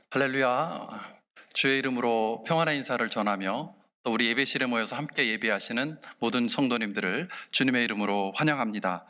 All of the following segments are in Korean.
할렐루야. 주의 이름으로 평안의 인사를 전하며 또 우리 예배실에 모여서 함께 예배하시는 모든 성도님들을 주님의 이름으로 환영합니다.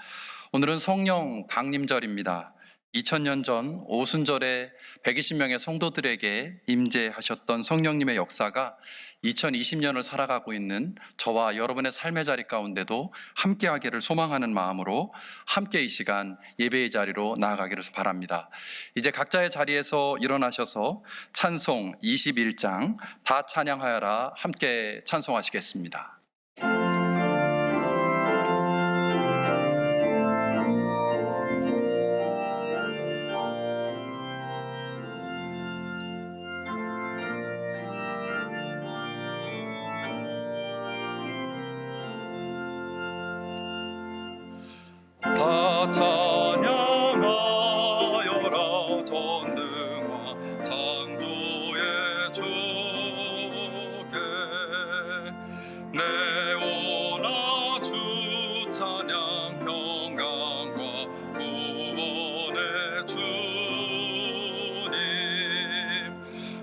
오늘은 성령 강림절입니다. 2000년 전 오순절에 120명의 성도들에게 임재하셨던 성령님의 역사가 2020년을 살아가고 있는 저와 여러분의 삶의 자리 가운데도 함께하기를 소망하는 마음으로 함께 이 시간 예배의 자리로 나아가기를 바랍니다. 이제 각자의 자리에서 일어나셔서 찬송 21장 다 찬양하여라 함께 찬송하시겠습니다. 다 찬양하여라 전능한 창조의 주께 내오나 주 찬양 평강과 구원의 주님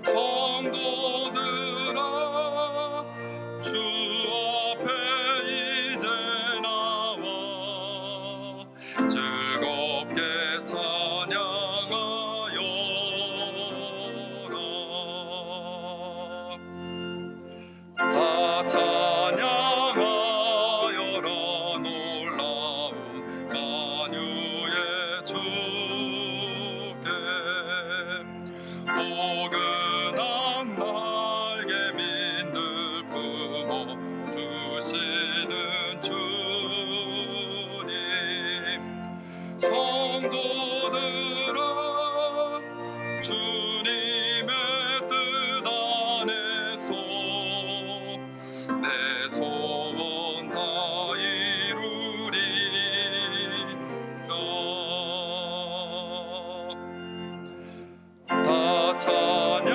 성도들아 주 앞에 이제 나와 즐겁게 찬양하여라. 다 찬양하여라 놀라운 만유의 주께 포근한 날개민들 품어 주시는 주님 성도들아 주님의 뜻 안에서 내 소원 다 이루리라. 다 찬양하여라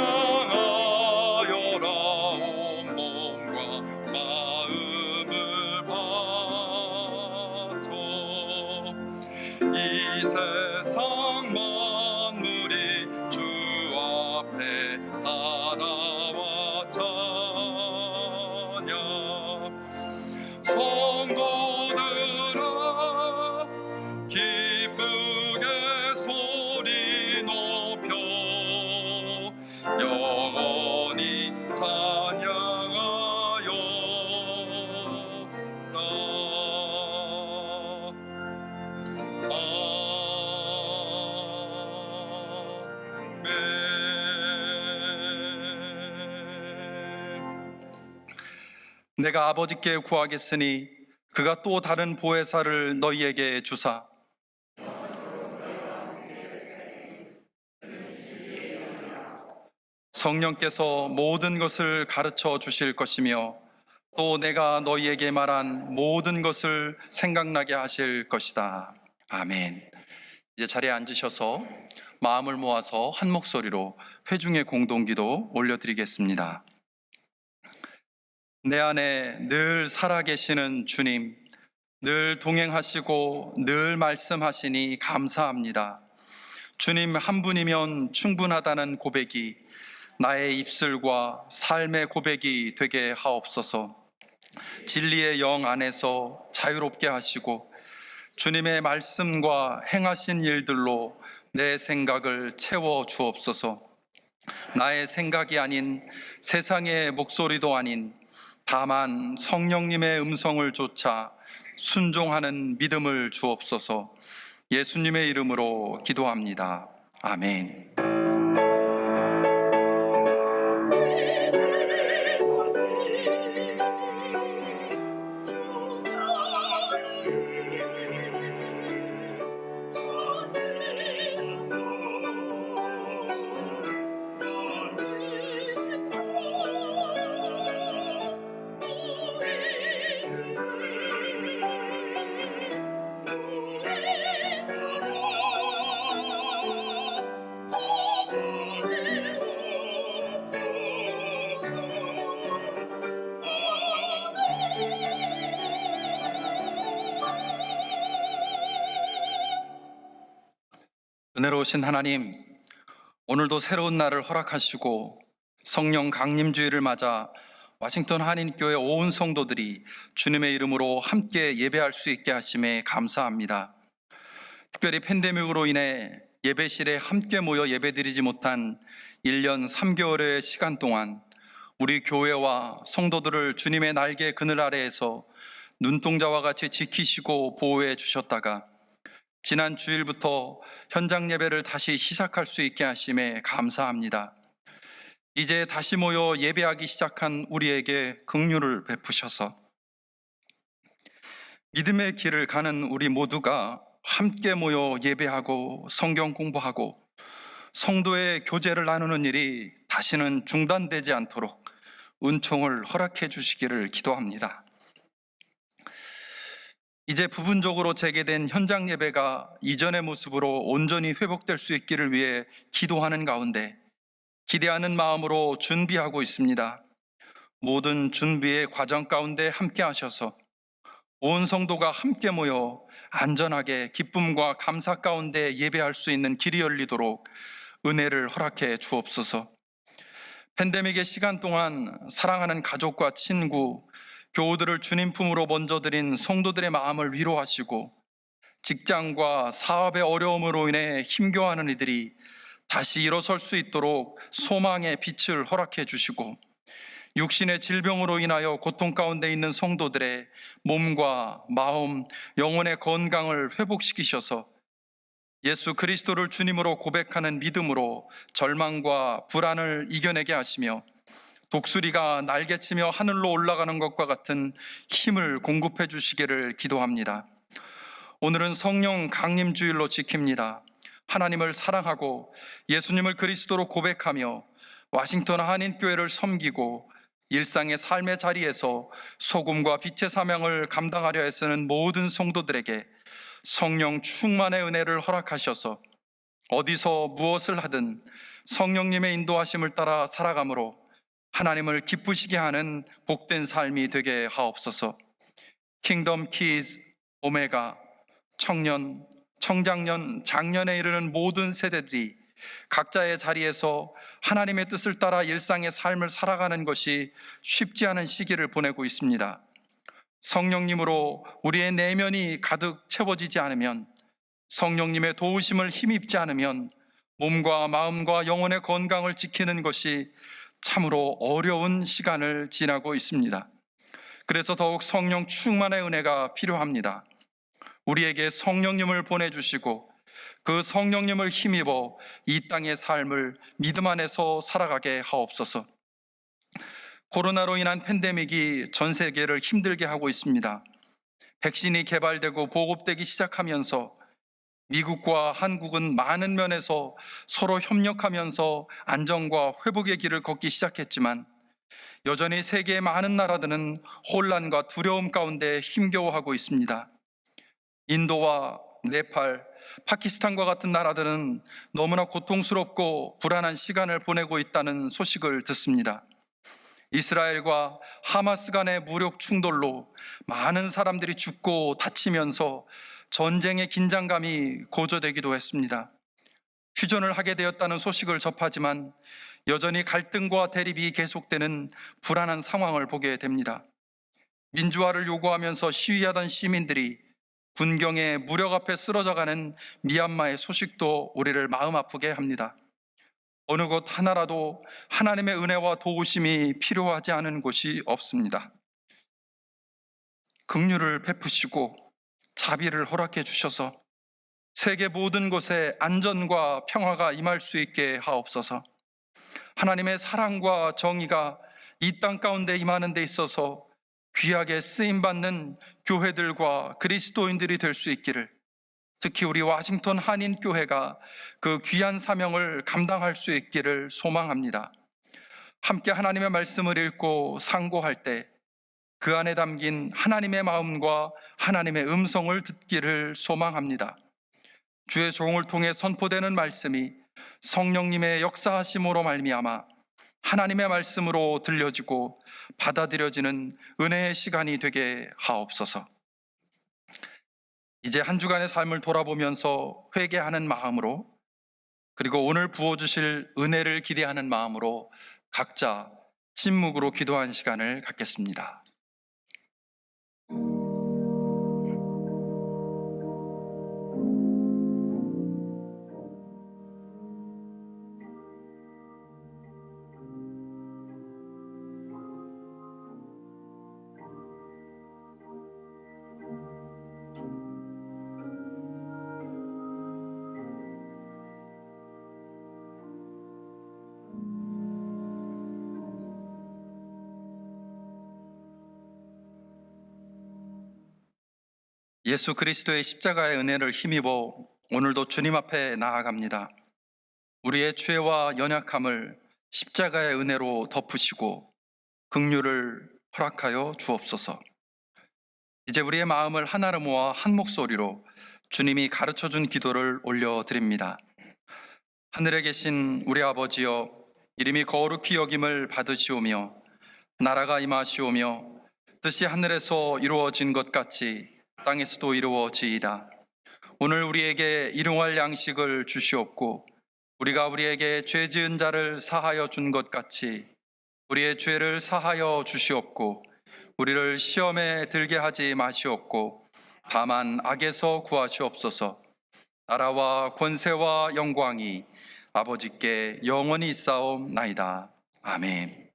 온몸과 마음을 바쳐 이 세상 만물이 주 앞에 다 나와 찬양 성도들아 기쁘게 소리 높여 영원히 내가 아버지께 구하겠으니 그가 또 다른 보혜사를 너희에게 주사 성령께서 모든 것을 가르쳐 주실 것이며 또 내가 너희에게 말한 모든 것을 생각나게 하실 것이다. 아멘. 이제 자리에 앉으셔서 마음을 모아서 한 목소리로 회중의 공동기도 올려드리겠습니다. 내 안에 늘 살아계시는 주님, 늘 동행하시고 늘 말씀하시니 감사합니다. 주님 한 분이면 충분하다는 고백이 나의 입술과 삶의 고백이 되게 하옵소서. 진리의 영 안에서 자유롭게 하시고 주님의 말씀과 행하신 일들로 내 생각을 채워 주옵소서. 나의 생각이 아닌 세상의 목소리도 아닌 다만 성령님의 음성을 좇아 순종하는 믿음을 주옵소서. 예수님의 이름으로 기도합니다. 아멘. 은혜로우신 하나님, 오늘도 새로운 날을 허락하시고 성령 강림주일을 맞아 와싱턴 한인교회 온 성도들이 주님의 이름으로 함께 예배할 수 있게 하심에 감사합니다. 특별히 팬데믹으로 인해 예배실에 함께 모여 예배드리지 못한 1년 3개월의 시간 동안 우리 교회와 성도들을 주님의 날개 그늘 아래에서 눈동자와 같이 지키시고 보호해 주셨다가 지난 주일부터 현장 예배를 다시 시작할 수 있게 하심에 감사합니다. 이제 다시 모여 예배하기 시작한 우리에게 긍휼을 베푸셔서 믿음의 길을 가는 우리 모두가 함께 모여 예배하고 성경 공부하고 성도의 교제를 나누는 일이 다시는 중단되지 않도록 은총을 허락해 주시기를 기도합니다. 이제 부분적으로 재개된 현장 예배가 이전의 모습으로 온전히 회복될 수 있기를 위해 기도하는 가운데 기대하는 마음으로 준비하고 있습니다. 모든 준비의 과정 가운데 함께 하셔서 온 성도가 함께 모여 안전하게 기쁨과 감사 가운데 예배할 수 있는 길이 열리도록 은혜를 허락해 주옵소서. 팬데믹의 시간 동안 사랑하는 가족과 친구, 교우들을 주님 품으로 먼저 드린 성도들의 마음을 위로하시고 직장과 사업의 어려움으로 인해 힘겨워하는 이들이 다시 일어설 수 있도록 소망의 빛을 허락해 주시고 육신의 질병으로 인하여 고통 가운데 있는 성도들의 몸과 마음, 영혼의 건강을 회복시키셔서 예수 그리스도를 주님으로 고백하는 믿음으로 절망과 불안을 이겨내게 하시며 독수리가 날개치며 하늘로 올라가는 것과 같은 힘을 공급해 주시기를 기도합니다. 오늘은 성령 강림주일로 지킵니다. 하나님을 사랑하고 예수님을 그리스도로 고백하며 와싱턴 한인교회를 섬기고 일상의 삶의 자리에서 소금과 빛의 사명을 감당하려 애쓰는 모든 성도들에게 성령 충만의 은혜를 허락하셔서 어디서 무엇을 하든 성령님의 인도하심을 따라 살아감으로 하나님을 기쁘시게 하는 복된 삶이 되게 하옵소서. 킹덤 키즈 오메가 청년, 청장년, 장년에 이르는 모든 세대들이 각자의 자리에서 하나님의 뜻을 따라 일상의 삶을 살아가는 것이 쉽지 않은 시기를 보내고 있습니다. 성령님으로 우리의 내면이 가득 채워지지 않으면, 성령님의 도우심을 힘입지 않으면 몸과 마음과 영혼의 건강을 지키는 것이 참으로 어려운 시간을 지나고 있습니다. 그래서 더욱 성령 충만의 은혜가 필요합니다. 우리에게 성령님을 보내주시고 그 성령님을 힘입어 이 땅의 삶을 믿음 안에서 살아가게 하옵소서. 코로나로 인한 팬데믹이 전 세계를 힘들게 하고 있습니다. 백신이 개발되고 보급되기 시작하면서 미국과 한국은 많은 면에서 서로 협력하면서 안정과 회복의 길을 걷기 시작했지만 여전히 세계의 많은 나라들은 혼란과 두려움 가운데 힘겨워하고 있습니다. 인도와 네팔, 파키스탄과 같은 나라들은 너무나 고통스럽고 불안한 시간을 보내고 있다는 소식을 듣습니다. 이스라엘과 하마스 간의 무력 충돌로 많은 사람들이 죽고 다치면서 전쟁의 긴장감이 고조되기도 했습니다. 휴전을 하게 되었다는 소식을 접하지만 여전히 갈등과 대립이 계속되는 불안한 상황을 보게 됩니다. 민주화를 요구하면서 시위하던 시민들이 군경의 무력 앞에 쓰러져가는 미얀마의 소식도 우리를 마음 아프게 합니다. 어느 곳 하나라도 하나님의 은혜와 도우심이 필요하지 않은 곳이 없습니다. 긍휼을 베푸시고 자비를 허락해 주셔서 세계 모든 곳에 안전과 평화가 임할 수 있게 하옵소서. 하나님의 사랑과 정의가 이 땅 가운데 임하는 데 있어서 귀하게 쓰임받는 교회들과 그리스도인들이 될 수 있기를, 특히 우리 와싱턴 한인교회가 그 귀한 사명을 감당할 수 있기를 소망합니다. 함께 하나님의 말씀을 읽고 상고할 때 그 안에 담긴 하나님의 마음과 하나님의 음성을 듣기를 소망합니다. 주의 종을 통해 선포되는 말씀이 성령님의 역사하심으로 말미암아 하나님의 말씀으로 들려지고 받아들여지는 은혜의 시간이 되게 하옵소서. 이제 한 주간의 삶을 돌아보면서 회개하는 마음으로 그리고 오늘 부어주실 은혜를 기대하는 마음으로 각자 침묵으로 기도하는 시간을 갖겠습니다. 예수 그리스도의 십자가의 은혜를 힘입어 오늘도 주님 앞에 나아갑니다. 우리의 죄와 연약함을 십자가의 은혜로 덮으시고 긍휼을 허락하여 주옵소서. 이제 우리의 마음을 하나로 모아 한 목소리로 주님이 가르쳐준 기도를 올려드립니다. 하늘에 계신 우리 아버지여, 이름이 거룩히 여김을 받으시오며 나라가 임하시오며 뜻이 하늘에서 이루어진 것 같이 땅에서도 이루어지이다. 오늘 우리에게 일용할 양식을 주시옵고 우리가 우리에게 죄 지은 자를 사하여 준 것 같이 우리의 죄를 사하여 주시옵고 우리를 시험에 들게 하지 마시옵고 다만 악에서 구하시옵소서. 나라와 권세와 영광이 아버지께 영원히 있사옵나이다. 아멘.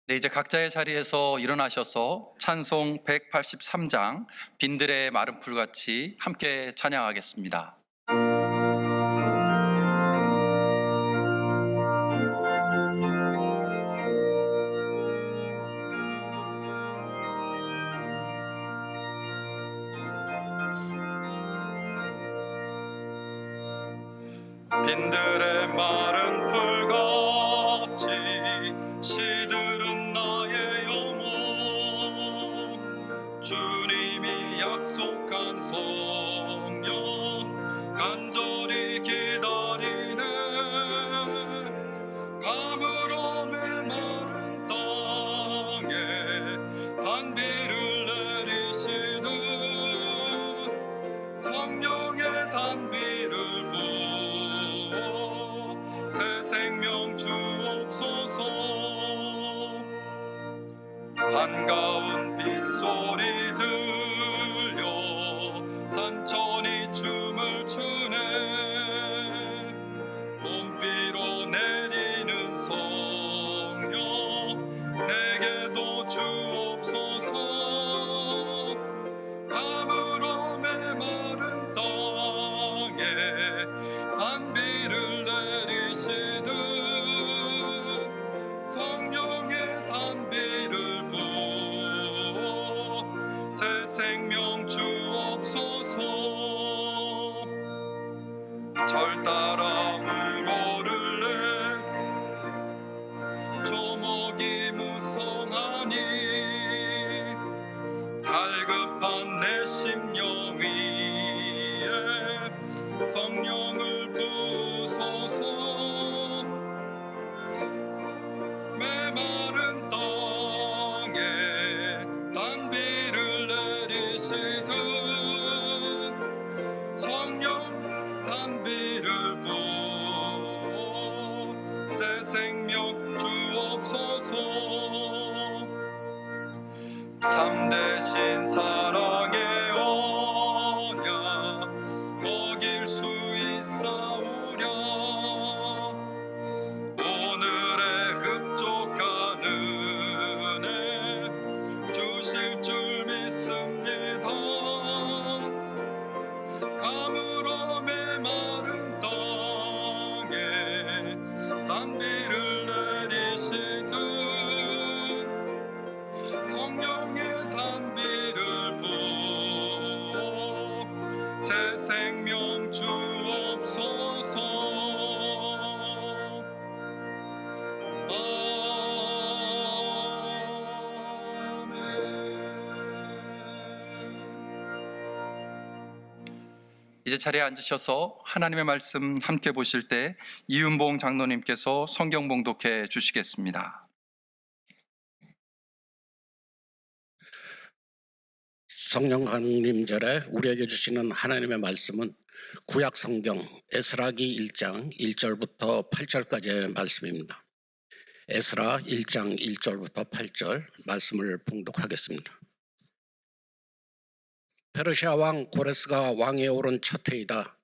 네, 이제 각자의 자리에서 일어나셔서 찬송 183장 빈들의 마른 풀같이 함께 찬양하겠습니다. 빈들의 마른 풀같이 시들은 나의 영혼, 주님이 약속한 성령 간절히 기다리네. 가물어 메마른 땅에 단비를 내리시듯 성령의 단비를 부어 새 생명 주옵소서. 한가운 빗소리 들려 산천이 춤을 추네. 봄비로 내리는 성령 내게도 주옵소서. 가물어 메마른 땅에 단비를 내리시듯 성령의 단비를 부어 새 생명 주옵소서. 절 따라 우러를래 조목이 무성하니 갈급한 내 심령 위에 성령을 부소서. 메마른 땅에 단비를 내리시듯 성령 단비를 부어 새 생명 주옵소서. 참되신 사랑의 언약 어길 수 있사오랴. 오늘의 흡족한 은혜 주실 줄 믿습니다. 가물어 메마른 땅에 단비를 내리시듯 성령의 단비를 이제 자리에 앉으셔서 하나님의 말씀 함께 보실 때 이윤봉 장로님께서 성경 봉독해 주시겠습니다. 성령 강림절에 우리에게 주시는 하나님의 말씀은 구약 성경 에스라기 1장 1절부터 8절까지의 말씀입니다. 에스라 1장 1절부터 8절 말씀을 봉독하겠습니다. 페르시아 왕 고레스가 왕위에 오른 첫 해이다.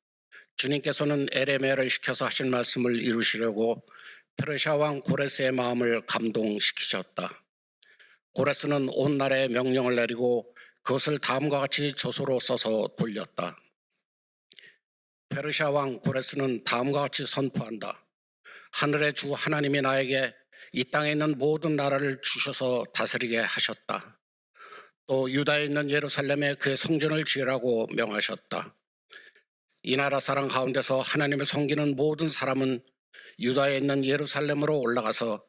주님께서는 에레미야를 시켜서 하신 말씀을 이루시려고 페르시아 왕 고레스의 마음을 감동시키셨다. 고레스는 온 나라에 명령을 내리고 그것을 다음과 같이 조서로 써서 돌렸다. 페르시아 왕 고레스는 다음과 같이 선포한다. 하늘의 주 하나님이 나에게 이 땅에 있는 모든 나라를 주셔서 다스리게 하셨다. 또 유다에 있는 예루살렘에 그의 성전을 지으라고 명하셨다. 이 나라 사람 가운데서 하나님을 섬기는 모든 사람은 유다에 있는 예루살렘으로 올라가서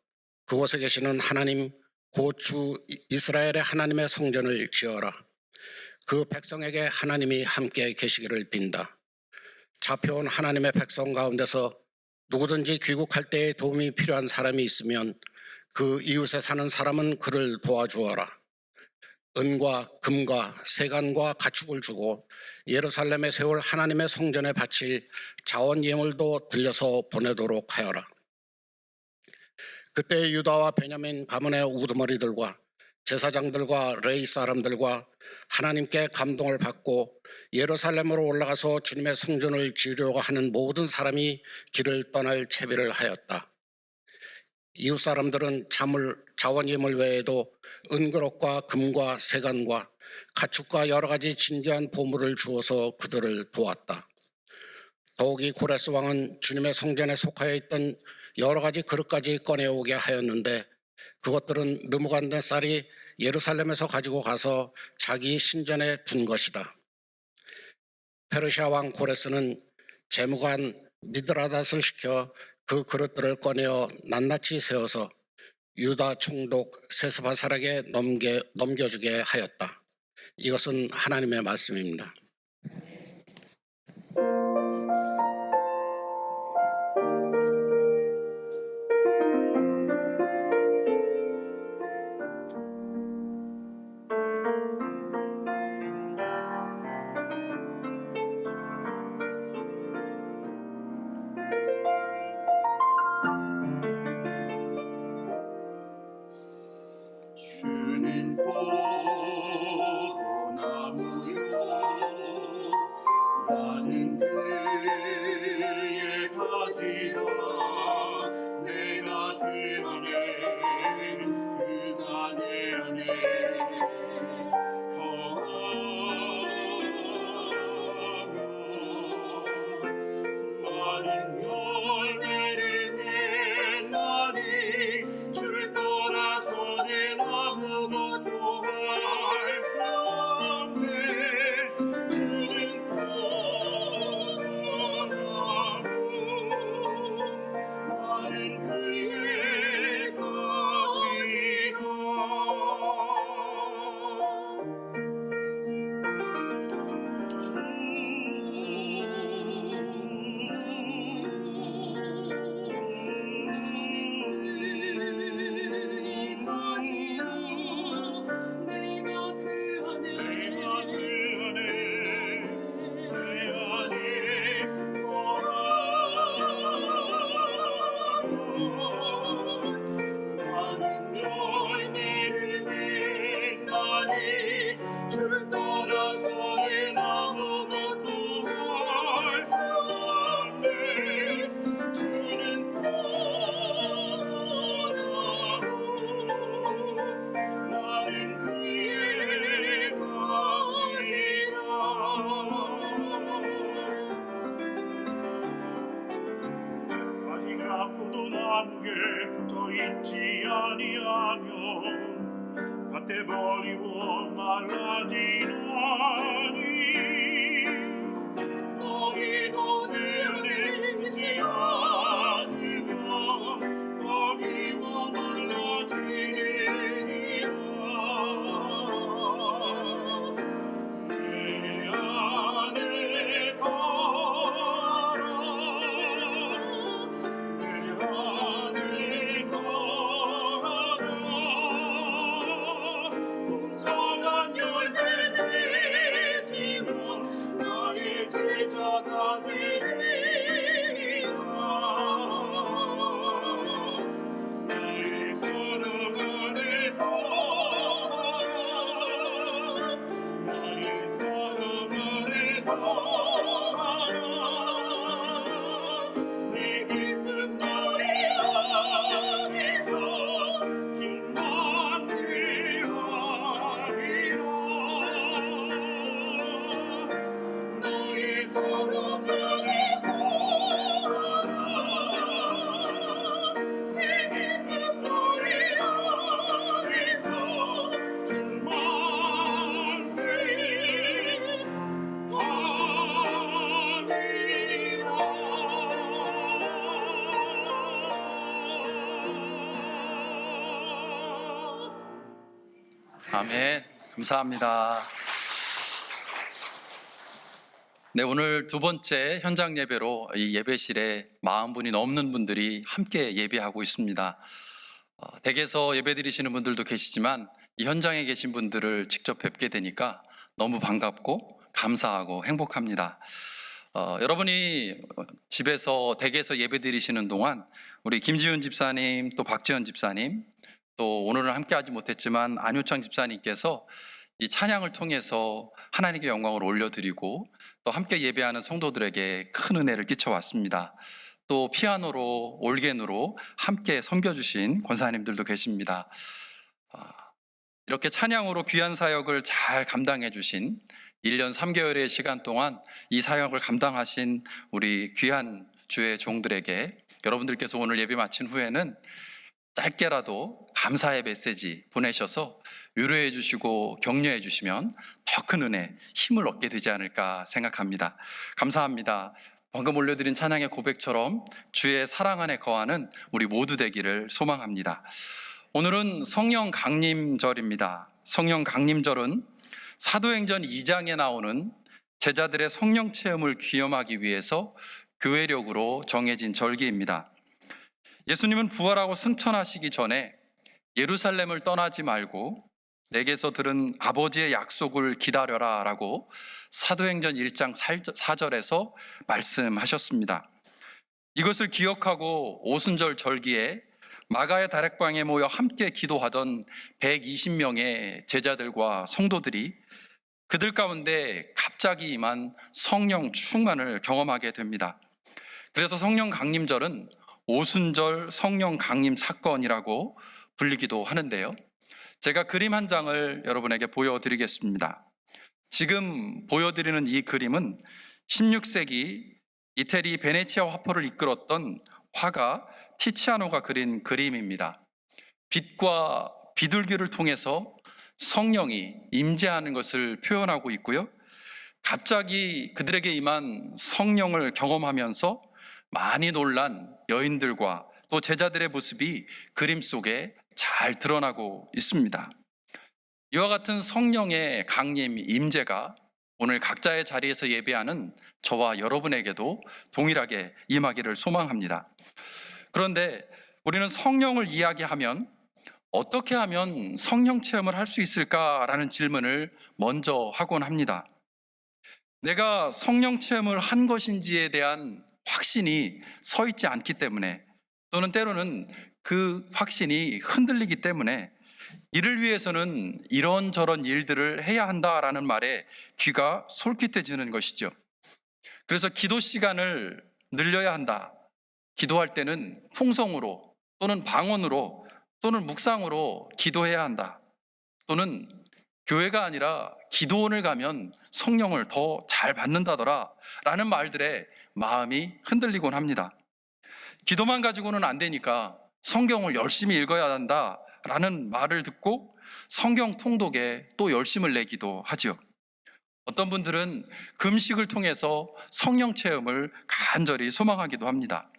그곳에 계시는 하나님 곧 주 이스라엘의 하나님의 성전을 지어라. 그 백성에게 하나님이 함께 계시기를 빈다. 잡혀온 하나님의 백성 가운데서 누구든지 귀국할 때에 도움이 필요한 사람이 있으면 그 이웃에 사는 사람은 그를 도와주어라. 은과 금과 세간과 가축을 주고 예루살렘에 세울 하나님의 성전에 바칠 자원 예물도 들려서 보내도록 하여라. 그때 유다와 베냐민 가문의 우두머리들과 제사장들과 레위 사람들과 하나님께 감동을 받고 예루살렘으로 올라가서 주님의 성전을 지으려고 하는 모든 사람이 길을 떠날 채비를 하였다. 이웃 사람들은 자원 예물 외에도 은그릇과 금과 세간과 가축과 여러 가지 진귀한 보물을 주어서 그들을 도왔다. 더욱이 고레스 왕은 주님의 성전에 속하여 있던 여러 가지 그릇까지 꺼내오게 하였는데 그것들은 느부갓네살이 예루살렘에서 가지고 가서 자기 신전에 둔 것이다. 페르시아 왕 고레스는 재무관 미드라닷을 시켜 그 그릇들을 꺼내어 낱낱이 세워서 유다 총독 세스바살에게 넘겨주게 하였다. 이것은 하나님의 말씀입니다. 주는 포도나무요 나는 그의 가지라 내가 그 안에 내 안에 거하며 많은 열매를 맺나니 주를 떠나서는 아무것도 할 수 없네. 주는 포도나무 나는 그의 가지라. 주를 떠나서는 아무것도 할 수 없네. 주는 포도나무 나는 그의 가지라. 가지가 포도나무에 붙어있지 아니하며 밭에 버리고 말라지나니 너희도 내 안에 있지 않으면 버리고 말라지리라. 내 안에 자가 되리라. 나의 사랑 안에 거하라. 나의 사랑 안에 거하라. 내 기쁨 너희 안에서 충만케하리라. 너희 사랑 안에 거하라. 내 기쁨 너희 안에서 충만케하리라. 아멘. 감사합니다. 네, 오늘 두 번째 현장 예배로 이 예배실에 40분이 넘는 분들이 함께 예배하고 있습니다. 댁에서 예배 드리시는 분들도 계시지만 이 현장에 계신 분들을 직접 뵙게 되니까 너무 반갑고 감사하고 행복합니다. 여러분이 집에서 댁에서 예배 드리시는 동안 우리 김지훈 집사님, 또 박지현 집사님, 또 오늘은 함께하지 못했지만 안효창 집사님께서 이 찬양을 통해서 하나님께 영광을 올려드리고 또 함께 예배하는 성도들에게 큰 은혜를 끼쳐왔습니다. 또 피아노로, 올겐으로 함께 섬겨주신 권사님들도 계십니다. 이렇게 찬양으로 귀한 사역을 잘 감당해 주신 1년 3개월의 시간 동안 이 사역을 감당하신 우리 귀한 주의 종들에게 여러분들께서 오늘 예배 마친 후에는 짧게라도 감사의 메시지 보내셔서 위로해 주시고 격려해 주시면 더 큰 은혜, 힘을 얻게 되지 않을까 생각합니다. 감사합니다. 방금 올려드린 찬양의 고백처럼 주의 사랑 안에 거하는 우리 모두 되기를 소망합니다. 오늘은 성령 강림절입니다. 성령 강림절은 사도행전 2장에 나오는 제자들의 성령 체험을 기념하기 위해서 교회력으로 정해진 절기입니다. 예수님은 부활하고 승천하시기 전에 예루살렘을 떠나지 말고 내게서 들은 아버지의 약속을 기다려라 라고 사도행전 1장 4절에서 말씀하셨습니다. 이것을 기억하고 오순절 절기에 마가의 다락방에 모여 함께 기도하던 120명의 제자들과 성도들이 그들 가운데 갑자기 임한 성령 충만을 경험하게 됩니다. 그래서 성령 강림절은 오순절 성령 강림 사건이라고 불리기도 하는데요. 제가 그림 한 장을 여러분에게 보여드리겠습니다. 지금 보여드리는 이 그림은 16세기 이태리 베네치아 화포를 이끌었던 화가 티치아노가 그린 그림입니다. 빛과 비둘기를 통해서 성령이 임재하는 것을 표현하고 있고요. 갑자기 그들에게 임한 성령을 경험하면서 많이 놀란 여인들과 또 제자들의 모습이 그림 속에 잘 드러나고 있습니다. 이와 같은 성령의 강림 임재가 오늘 각자의 자리에서 예배하는 저와 여러분에게도 동일하게 임하기를 소망합니다. 그런데 우리는 성령을 이야기하면 어떻게 하면 성령 체험을 할 수 있을까라는 질문을 먼저 하곤 합니다. 내가 성령 체험을 한 것인지에 대한 확신이 서 있지 않기 때문에, 또는 때로는 그 확신이 흔들리기 때문에 이를 위해서는 이런저런 일들을 해야 한다라는 말에 귀가 솔깃해지는 것이죠. 그래서 기도 시간을 늘려야 한다. 기도할 때는 풍성으로 또는 방언으로 또는 묵상으로 기도해야 한다. 또는 교회가 아니라 기도원을 가면 성령을 더 잘 받는다더라 라는 말들에 마음이 흔들리곤 합니다. 기도만 가지고는 안 되니까 성경을 열심히 읽어야 한다라는 말을 듣고 성경 통독에 또 열심을 내기도 하죠. 어떤 분들은 금식을 통해서 성령 체험을 간절히 소망하기도 합니다.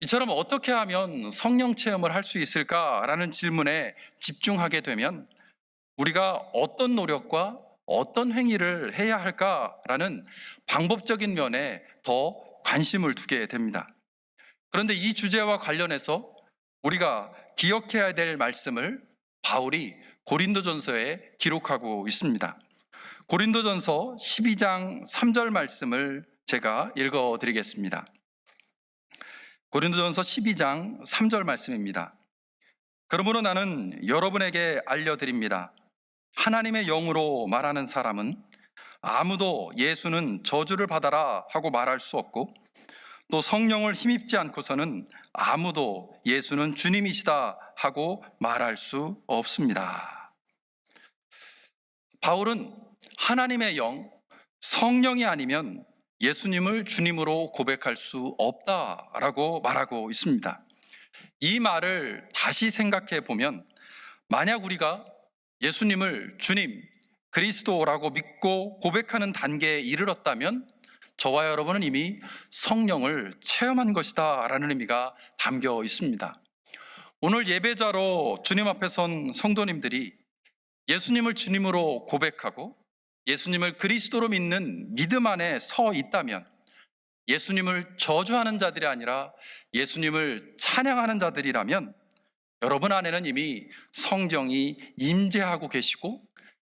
이처럼 어떻게 하면 성령 체험을 할 수 있을까라는 질문에 집중하게 되면 우리가 어떤 노력과 어떤 행위를 해야 할까라는 방법적인 면에 더 관심을 두게 됩니다. 그런데 이 주제와 관련해서 우리가 기억해야 될 말씀을 바울이 고린도전서에 기록하고 있습니다. 고린도전서 12장 3절 말씀을 제가 읽어드리겠습니다. 고린도전서 12장 3절 말씀입니다. 그러므로 나는 여러분에게 알려드립니다. 하나님의 영으로 말하는 사람은 아무도 예수는 저주를 받아라 하고 말할 수 없고, 또 성령을 힘입지 않고서는 아무도 예수는 주님이시다 하고 말할 수 없습니다. 바울은 하나님의 영, 성령이 아니면 예수님을 주님으로 고백할 수 없다라고 말하고 있습니다. 이 말을 다시 생각해 보면, 만약 우리가 예수님을 주님, 그리스도라고 믿고 고백하는 단계에 이르렀다면 저와 여러분은 이미 성령을 체험한 것이다 라는 의미가 담겨 있습니다. 오늘 예배자로 주님 앞에 선 성도님들이 예수님을 주님으로 고백하고 예수님을 그리스도로 믿는 믿음 안에 서 있다면, 예수님을 저주하는 자들이 아니라 예수님을 찬양하는 자들이라면 여러분 안에는 이미 성령이 임재하고 계시고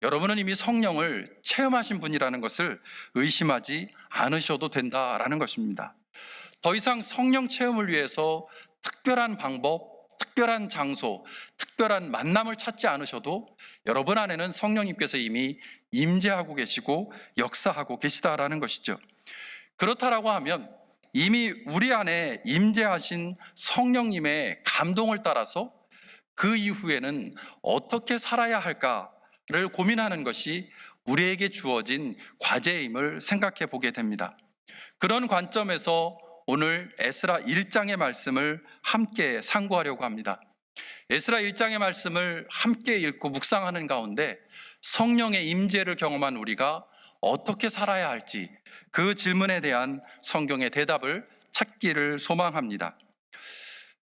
여러분은 이미 성령을 체험하신 분이라는 것을 의심하지 않으셔도 된다라는 것입니다. 더 이상 성령 체험을 위해서 특별한 방법, 특별한 장소, 특별한 만남을 찾지 않으셔도 여러분 안에는 성령님께서 이미 임재하고 계시고 역사하고 계시다라는 것이죠. 그렇다라고 하면 이미 우리 안에 임재하신 성령님의 감동을 따라서 그 이후에는 어떻게 살아야 할까를 고민하는 것이 우리에게 주어진 과제임을 생각해 보게 됩니다. 그런 관점에서 오늘 에스라 1장의 말씀을 함께 상고하려고 합니다. 에스라 1장의 말씀을 함께 읽고 묵상하는 가운데 성령의 임재를 경험한 우리가 어떻게 살아야 할지 그 질문에 대한 성경의 대답을 찾기를 소망합니다.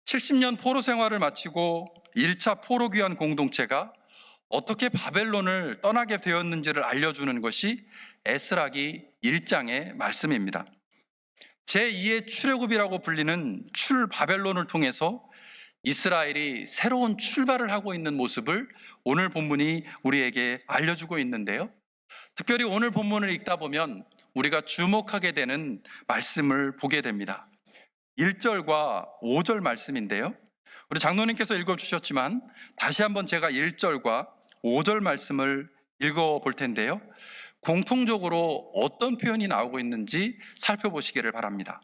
70년 포로 생활을 마치고 1차 포로 귀환 공동체가 어떻게 바벨론을 떠나게 되었는지를 알려주는 것이 에스라기 1장의 말씀입니다. 제2의 출애굽이라고 불리는 출바벨론을 통해서 이스라엘이 새로운 출발을 하고 있는 모습을 오늘 본문이 우리에게 알려주고 있는데요. 특별히 오늘 본문을 읽다 보면 우리가 주목하게 되는 말씀을 보게 됩니다. 1절과 5절 말씀인데요. 우리 장로님께서 읽어주셨지만 다시 한번 제가 1절과 5절 말씀을 읽어볼 텐데요. 공통적으로 어떤 표현이 나오고 있는지 살펴보시기를 바랍니다.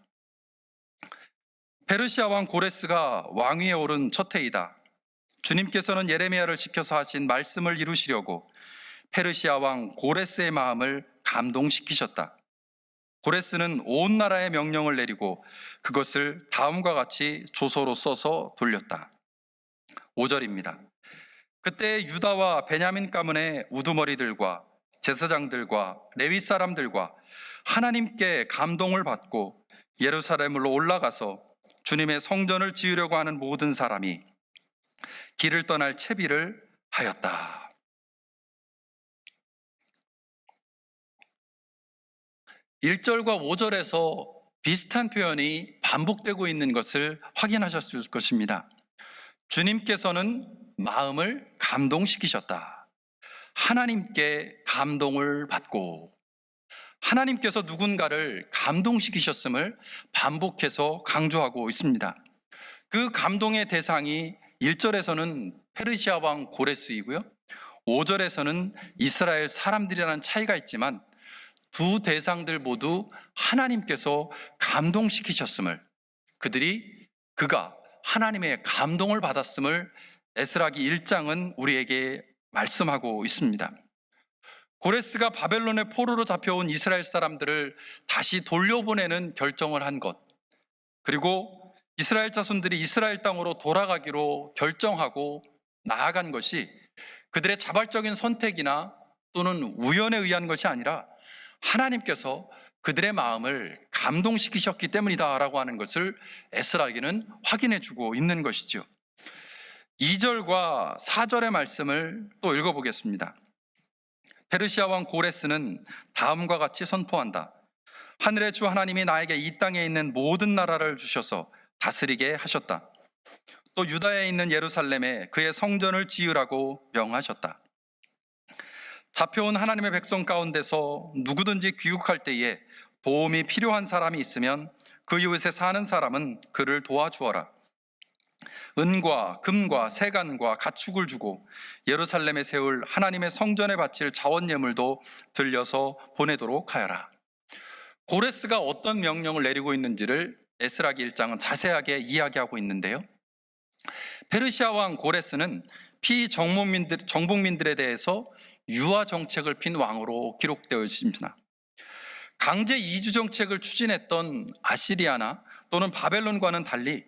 페르시아 왕 고레스가 왕위에 오른 첫 해이다. 주님께서는 예레미야를 시켜서 하신 말씀을 이루시려고 페르시아 왕 고레스의 마음을 감동시키셨다. 고레스는 온 나라에 명령을 내리고 그것을 다음과 같이 조서로 써서 돌렸다. 5절입니다. 그때 유다와 베냐민 가문의 우두머리들과 제사장들과 레위 사람들과 하나님께 감동을 받고 예루살렘으로 올라가서 주님의 성전을 지으려고 하는 모든 사람이 길을 떠날 채비를 하였다. 1절과 5절에서 비슷한 표현이 반복되고 있는 것을 확인하셨을 것입니다. 주님께서는 마음을 감동시키셨다. 하나님께 감동을 받고, 하나님께서 누군가를 감동시키셨음을 반복해서 강조하고 있습니다. 그 감동의 대상이 1절에서는 페르시아 왕 고레스이고요, 5절에서는 이스라엘 사람들이라는 차이가 있지만 두 대상들 모두 하나님께서 감동시키셨음을, 그가 하나님의 감동을 받았음을 에스라기 1장은 우리에게 말씀하고 있습니다. 고레스가 바벨론의 포로로 잡혀온 이스라엘 사람들을 다시 돌려보내는 결정을 한 것, 그리고 이스라엘 자손들이 이스라엘 땅으로 돌아가기로 결정하고 나아간 것이 그들의 자발적인 선택이나 또는 우연에 의한 것이 아니라 하나님께서 그들의 마음을 감동시키셨기 때문이다라고 하는 것을 에스라기는 확인해 주고 있는 것이죠. 2절과 4절의 말씀을 또 읽어보겠습니다. 페르시아 왕 고레스는 다음과 같이 선포한다. 하늘의 주 하나님이 나에게 이 땅에 있는 모든 나라를 주셔서 다스리게 하셨다. 또 유다에 있는 예루살렘에 그의 성전을 지으라고 명하셨다. 잡혀온 하나님의 백성 가운데서 누구든지 귀국할 때에 도움이 필요한 사람이 있으면 그 이웃에 사는 사람은 그를 도와주어라. 은과 금과 세간과 가축을 주고 예루살렘에 세울 하나님의 성전에 바칠 자원 예물도 들려서 보내도록 하여라. 고레스가 어떤 명령을 내리고 있는지를 에스라기 1장은 자세하게 이야기하고 있는데요. 페르시아 왕 고레스는 정복민들에 대해서 유화 정책을 핀 왕으로 기록되어 있습니다. 강제 이주 정책을 추진했던 아시리아나 또는 바벨론과는 달리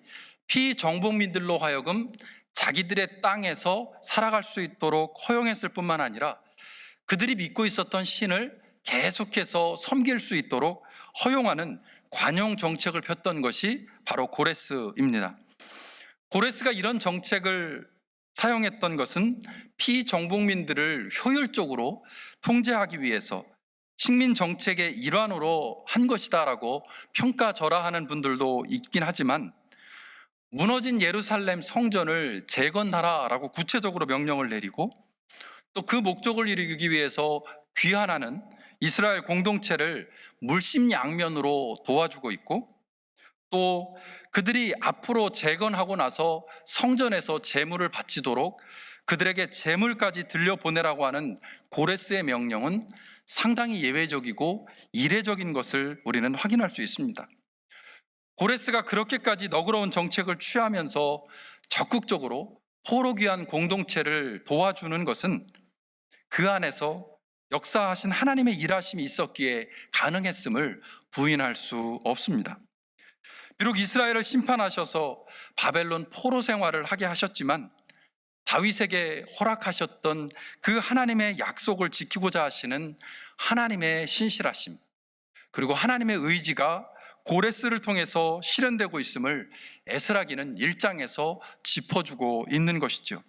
피정복민들로 하여금 자기들의 땅에서 살아갈 수 있도록 허용했을 뿐만 아니라 그들이 믿고 있었던 신을 계속해서 섬길 수 있도록 허용하는 관용 정책을 폈던 것이 바로 고레스입니다. 고레스가 이런 정책을 사용했던 것은 피정복민들을 효율적으로 통제하기 위해서 식민 정책의 일환으로 한 것이다라고 평가절하하는 분들도 있긴 하지만 무너진 예루살렘 성전을 재건하라라고 구체적으로 명령을 내리고 또 그 목적을 이루기 위해서 귀환하는 이스라엘 공동체를 물심양면으로 도와주고 있고 또 그들이 앞으로 재건하고 나서 성전에서 제물을 바치도록 그들에게 제물까지 들려보내라고 하는 고레스의 명령은 상당히 예외적이고 이례적인 것을 우리는 확인할 수 있습니다. 고레스가 그렇게까지 너그러운 정책을 취하면서 적극적으로 포로 귀환 공동체를 도와주는 것은 그 안에서 역사하신 하나님의 일하심이 있었기에 가능했음을 부인할 수 없습니다. 비록 이스라엘을 심판하셔서 바벨론 포로 생활을 하게 하셨지만 다윗에게 허락하셨던 그 하나님의 약속을 지키고자 하시는 하나님의 신실하심 그리고 하나님의 의지가 고레스를 통해서 실현되고 있음을 에스라기는 1장에서 짚어주고 있는 것이죠.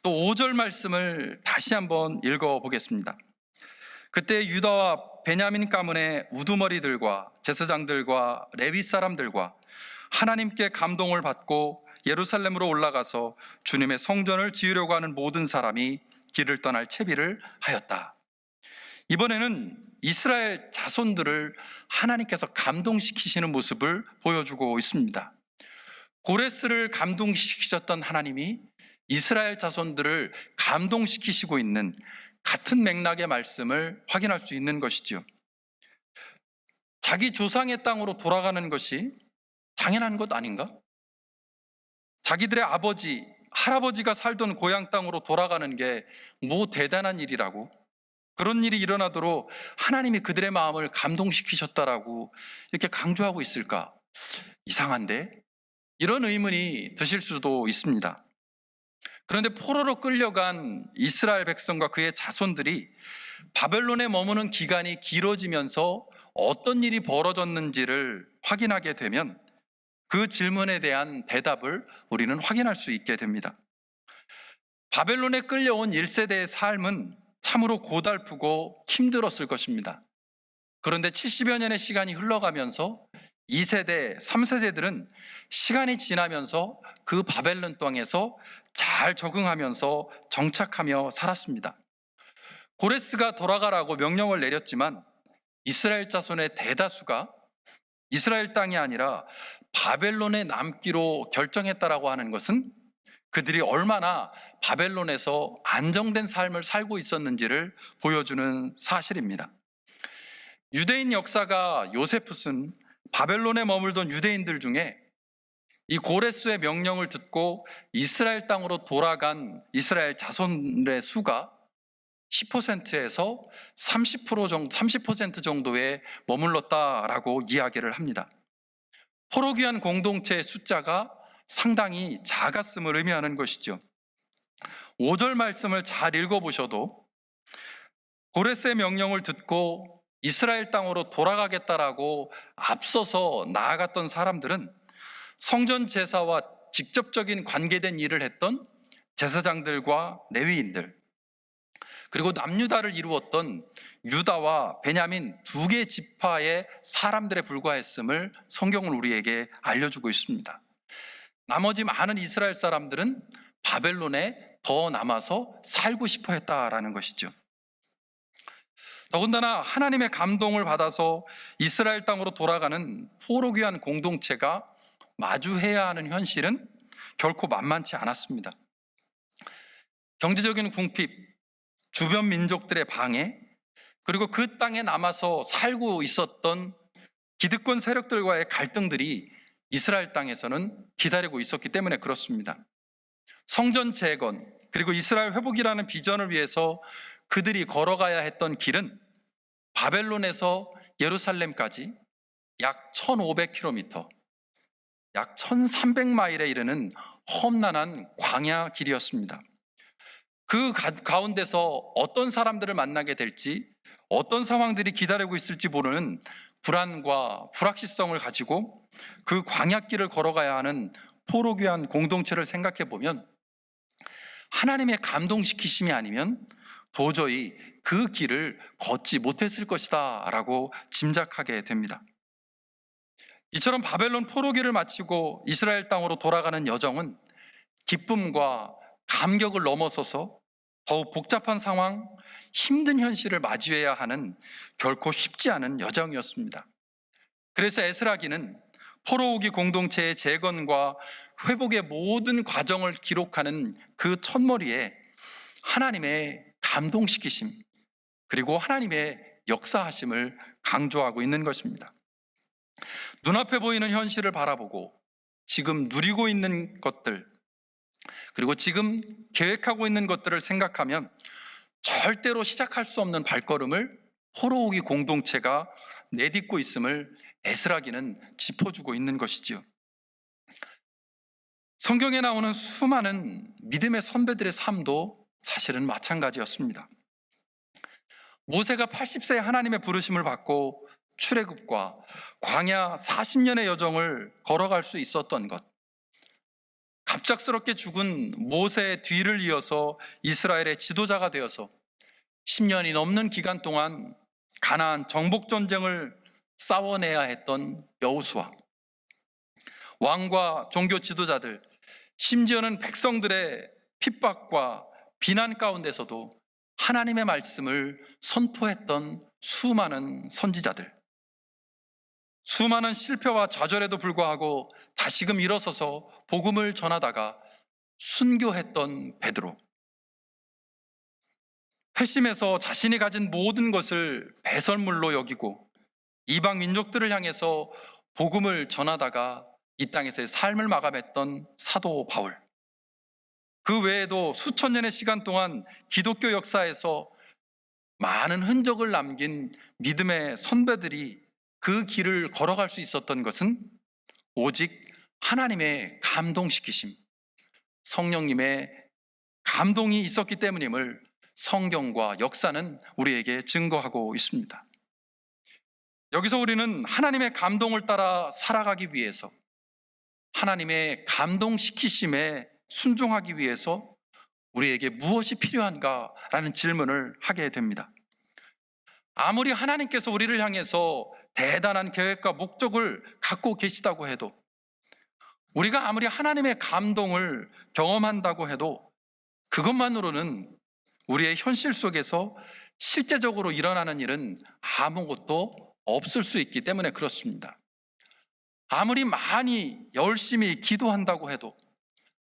또 5절 말씀을 다시 한번 읽어보겠습니다. 그때 유다와 베냐민 가문의 우두머리들과 제사장들과 레위 사람들과 하나님께 감동을 받고 예루살렘으로 올라가서 주님의 성전을 지으려고 하는 모든 사람이 길을 떠날 채비를 하였다. 이번에는 이스라엘 자손들을 하나님께서 감동시키시는 모습을 보여주고 있습니다. 고레스를 감동시키셨던 하나님이 이스라엘 자손들을 감동시키시고 있는 같은 맥락의 말씀을 확인할 수 있는 것이죠. 자기 조상의 땅으로 돌아가는 것이 당연한 것 아닌가? 자기들의 아버지, 할아버지가 살던 고향 땅으로 돌아가는 게 뭐 대단한 일이라고, 그런 일이 일어나도록 하나님이 그들의 마음을 감동시키셨다라고 이렇게 강조하고 있을까? 이상한데? 이런 의문이 드실 수도 있습니다. 그런데 포로로 끌려간 이스라엘 백성과 그의 자손들이 바벨론에 머무는 기간이 길어지면서 어떤 일이 벌어졌는지를 확인하게 되면 그 질문에 대한 대답을 우리는 확인할 수 있게 됩니다. 바벨론에 끌려온 1세대의 삶은 참으로 고달프고 힘들었을 것입니다. 그런데 70여 년의 시간이 흘러가면서 2세대, 3세대들은 시간이 지나면서 그 바벨론 땅에서 잘 적응하면서 정착하며 살았습니다. 고레스가 돌아가라고 명령을 내렸지만 이스라엘 자손의 대다수가 이스라엘 땅이 아니라 바벨론에 남기로 결정했다라고 하는 것은 그들이 얼마나 바벨론에서 안정된 삶을 살고 있었는지를 보여주는 사실입니다. 유대인 역사가 요세푸스는 바벨론에 머물던 유대인들 중에 이 고레스의 명령을 듣고 이스라엘 땅으로 돌아간 이스라엘 자손의 수가 10%에서 30% 정도에 머물렀다라고 이야기를 합니다. 포로 귀환 공동체의 숫자가 상당히 작았음을 의미하는 것이죠. 5절 말씀을 잘 읽어보셔도 고레스의 명령을 듣고 이스라엘 땅으로 돌아가겠다라고 앞서서 나아갔던 사람들은 성전 제사와 직접적인 관계된 일을 했던 제사장들과 레위인들, 그리고 남유다를 이루었던 유다와 베냐민 두 개 지파의 사람들에 불과했음을 성경은 우리에게 알려주고 있습니다. 나머지 많은 이스라엘 사람들은 바벨론에 더 남아서 살고 싶어 했다라는 것이죠. 더군다나 하나님의 감동을 받아서 이스라엘 땅으로 돌아가는 포로귀한 공동체가 마주해야 하는 현실은 결코 만만치 않았습니다. 경제적인 궁핍, 주변 민족들의 방해, 그리고 그 땅에 남아서 살고 있었던 기득권 세력들과의 갈등들이 이스라엘 땅에서는 기다리고 있었기 때문에 그렇습니다. 성전 재건, 그리고 이스라엘 회복이라는 비전을 위해서 그들이 걸어가야 했던 길은 바벨론에서 예루살렘까지 약 1500km, 약 1300마일에 이르는 험난한 광야 길이었습니다. 그 가운데서 어떤 사람들을 만나게 될지, 어떤 상황들이 기다리고 있을지 모르는 불안과 불확실성을 가지고 그 광야길을 걸어가야 하는 포로귀한 공동체를 생각해 보면 하나님의 감동시키심이 아니면 도저히 그 길을 걷지 못했을 것이다 라고 짐작하게 됩니다. 이처럼 바벨론 포로기를 마치고 이스라엘 땅으로 돌아가는 여정은 기쁨과 감격을 넘어서서 더욱 복잡한 상황, 힘든 현실을 맞이해야 하는 결코 쉽지 않은 여정이었습니다. 그래서 에스라기는 포로오기 공동체의 재건과 회복의 모든 과정을 기록하는 그 첫머리에 하나님의 감동시키심, 그리고 하나님의 역사하심을 강조하고 있는 것입니다. 눈앞에 보이는 현실을 바라보고 지금 누리고 있는 것들, 그리고 지금 계획하고 있는 것들을 생각하면 절대로 시작할 수 없는 발걸음을 포로오기 공동체가 내딛고 있음을 에스라기는 짚어주고 있는 것이지요. 성경에 나오는 수많은 믿음의 선배들의 삶도 사실은 마찬가지였습니다. 모세가 80세에 하나님의 부르심을 받고 출애굽과 광야 40년의 여정을 걸어갈 수 있었던 것, 갑작스럽게 죽은 모세의 뒤를 이어서 이스라엘의 지도자가 되어서 10년이 넘는 기간 동안 가나안 정복 전쟁을 싸워내야 했던 여호수아, 왕과 종교 지도자들, 심지어는 백성들의 핍박과 비난 가운데서도 하나님의 말씀을 선포했던 수많은 선지자들, 수많은 실패와 좌절에도 불구하고 다시금 일어서서 복음을 전하다가 순교했던 베드로, 회심해서 자신이 가진 모든 것을 배설물로 여기고 이방 민족들을 향해서 복음을 전하다가 이 땅에서의 삶을 마감했던 사도 바울, 그 외에도 수천 년의 시간 동안 기독교 역사에서 많은 흔적을 남긴 믿음의 선배들이 그 길을 걸어갈 수 있었던 것은 오직 하나님의 감동시키심, 성령님의 감동이 있었기 때문임을 성경과 역사는 우리에게 증거하고 있습니다. 여기서 우리는 하나님의 감동을 따라 살아가기 위해서, 하나님의 감동시키심에 순종하기 위해서 우리에게 무엇이 필요한가라는 질문을 하게 됩니다. 아무리 하나님께서 우리를 향해서 대단한 계획과 목적을 갖고 계시다고 해도, 우리가 아무리 하나님의 감동을 경험한다고 해도 그것만으로는 우리의 현실 속에서 실제적으로 일어나는 일은 아무것도 없을 수 있기 때문에 그렇습니다. 아무리 많이 열심히 기도한다고 해도,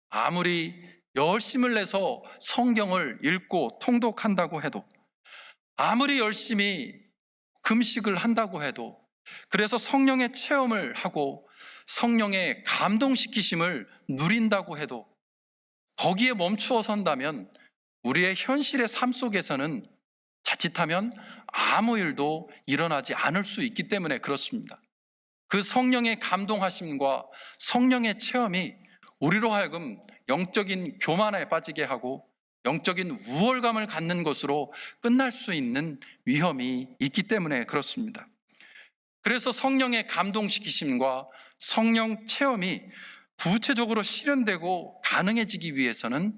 아무리 열심을 내서 성경을 읽고 통독한다고 해도, 아무리 열심히 금식을 한다고 해도, 그래서 성령의 체험을 하고 성령의 감동시키심을 누린다고 해도 거기에 멈추어 선다면 우리의 현실의 삶 속에서는 자칫하면 아무 일도 일어나지 않을 수 있기 때문에 그렇습니다. 그 성령의 감동하심과 성령의 체험이 우리로 하여금 영적인 교만에 빠지게 하고 영적인 우월감을 갖는 것으로 끝날 수 있는 위험이 있기 때문에 그렇습니다. 그래서 성령의 감동시키심과 성령 체험이 구체적으로 실현되고 가능해지기 위해서는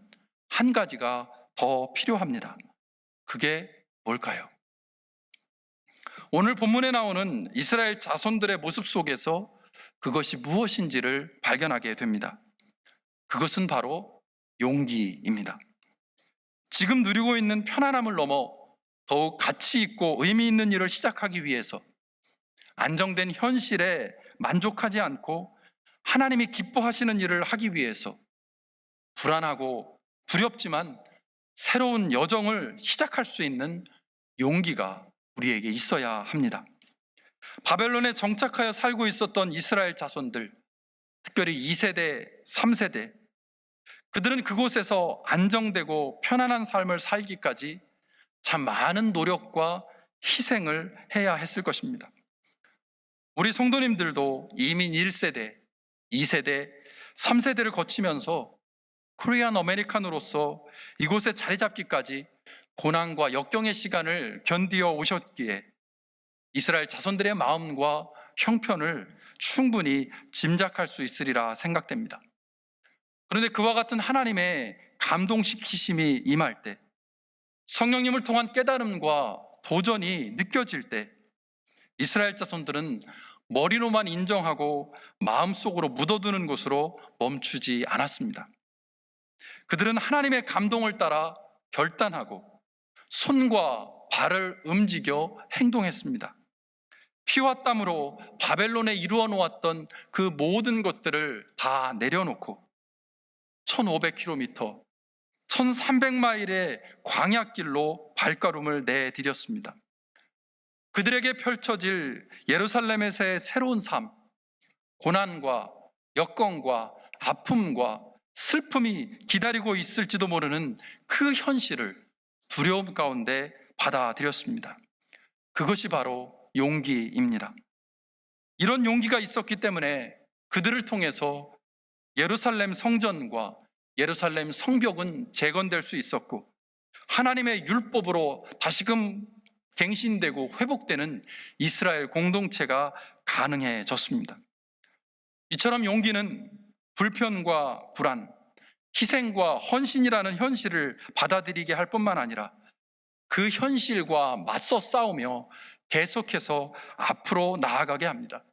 한 가지가 더 필요합니다. 그게 뭘까요? 오늘 본문에 나오는 이스라엘 자손들의 모습 속에서 그것이 무엇인지를 발견하게 됩니다. 그것은 바로 용기입니다. 지금 누리고 있는 편안함을 넘어 더욱 가치 있고 의미 있는 일을 시작하기 위해서 안정된 현실에 만족하지 않고 하나님이 기뻐하시는 일을 하기 위해서 불안하고 두렵지만 새로운 여정을 시작할 수 있는 용기가 우리에게 있어야 합니다. 바벨론에 정착하여 살고 있었던 이스라엘 자손들, 특별히 2세대, 3세대, 그들은 그곳에서 안정되고 편안한 삶을 살기까지 참 많은 노력과 희생을 해야 했을 것입니다. 우리 성도님들도 이민 1세대, 2세대, 3세대를 거치면서 코리안 아메리칸으로서 이곳에 자리 잡기까지 고난과 역경의 시간을 견디어 오셨기에 이스라엘 자손들의 마음과 형편을 충분히 짐작할 수 있으리라 생각됩니다. 그런데 그와 같은 하나님의 감동시키심이 임할 때, 성령님을 통한 깨달음과 도전이 느껴질 때 이스라엘 자손들은 머리로만 인정하고 마음속으로 묻어두는 것으로 멈추지 않았습니다. 그들은 하나님의 감동을 따라 결단하고 손과 발을 움직여 행동했습니다. 피와 땀으로 바벨론에 이루어 놓았던 그 모든 것들을 다 내려놓고 1500km, 1300마일의 광야길로 발걸음을 내디뎠습니다. 그들에게 펼쳐질 예루살렘에서의 새로운 삶, 고난과 여건과 아픔과 슬픔이 기다리고 있을지도 모르는 그 현실을 두려움 가운데 받아들였습니다. 그것이 바로 용기입니다. 이런 용기가 있었기 때문에 그들을 통해서 예루살렘 성전과 예루살렘 성벽은 재건될 수 있었고 하나님의 율법으로 다시금 갱신되고 회복되는 이스라엘 공동체가 가능해졌습니다. 이처럼 용기는 불편과 불안, 희생과 헌신이라는 현실을 받아들이게 할 뿐만 아니라 그 현실과 맞서 싸우며 계속해서 앞으로 나아가게 합니다.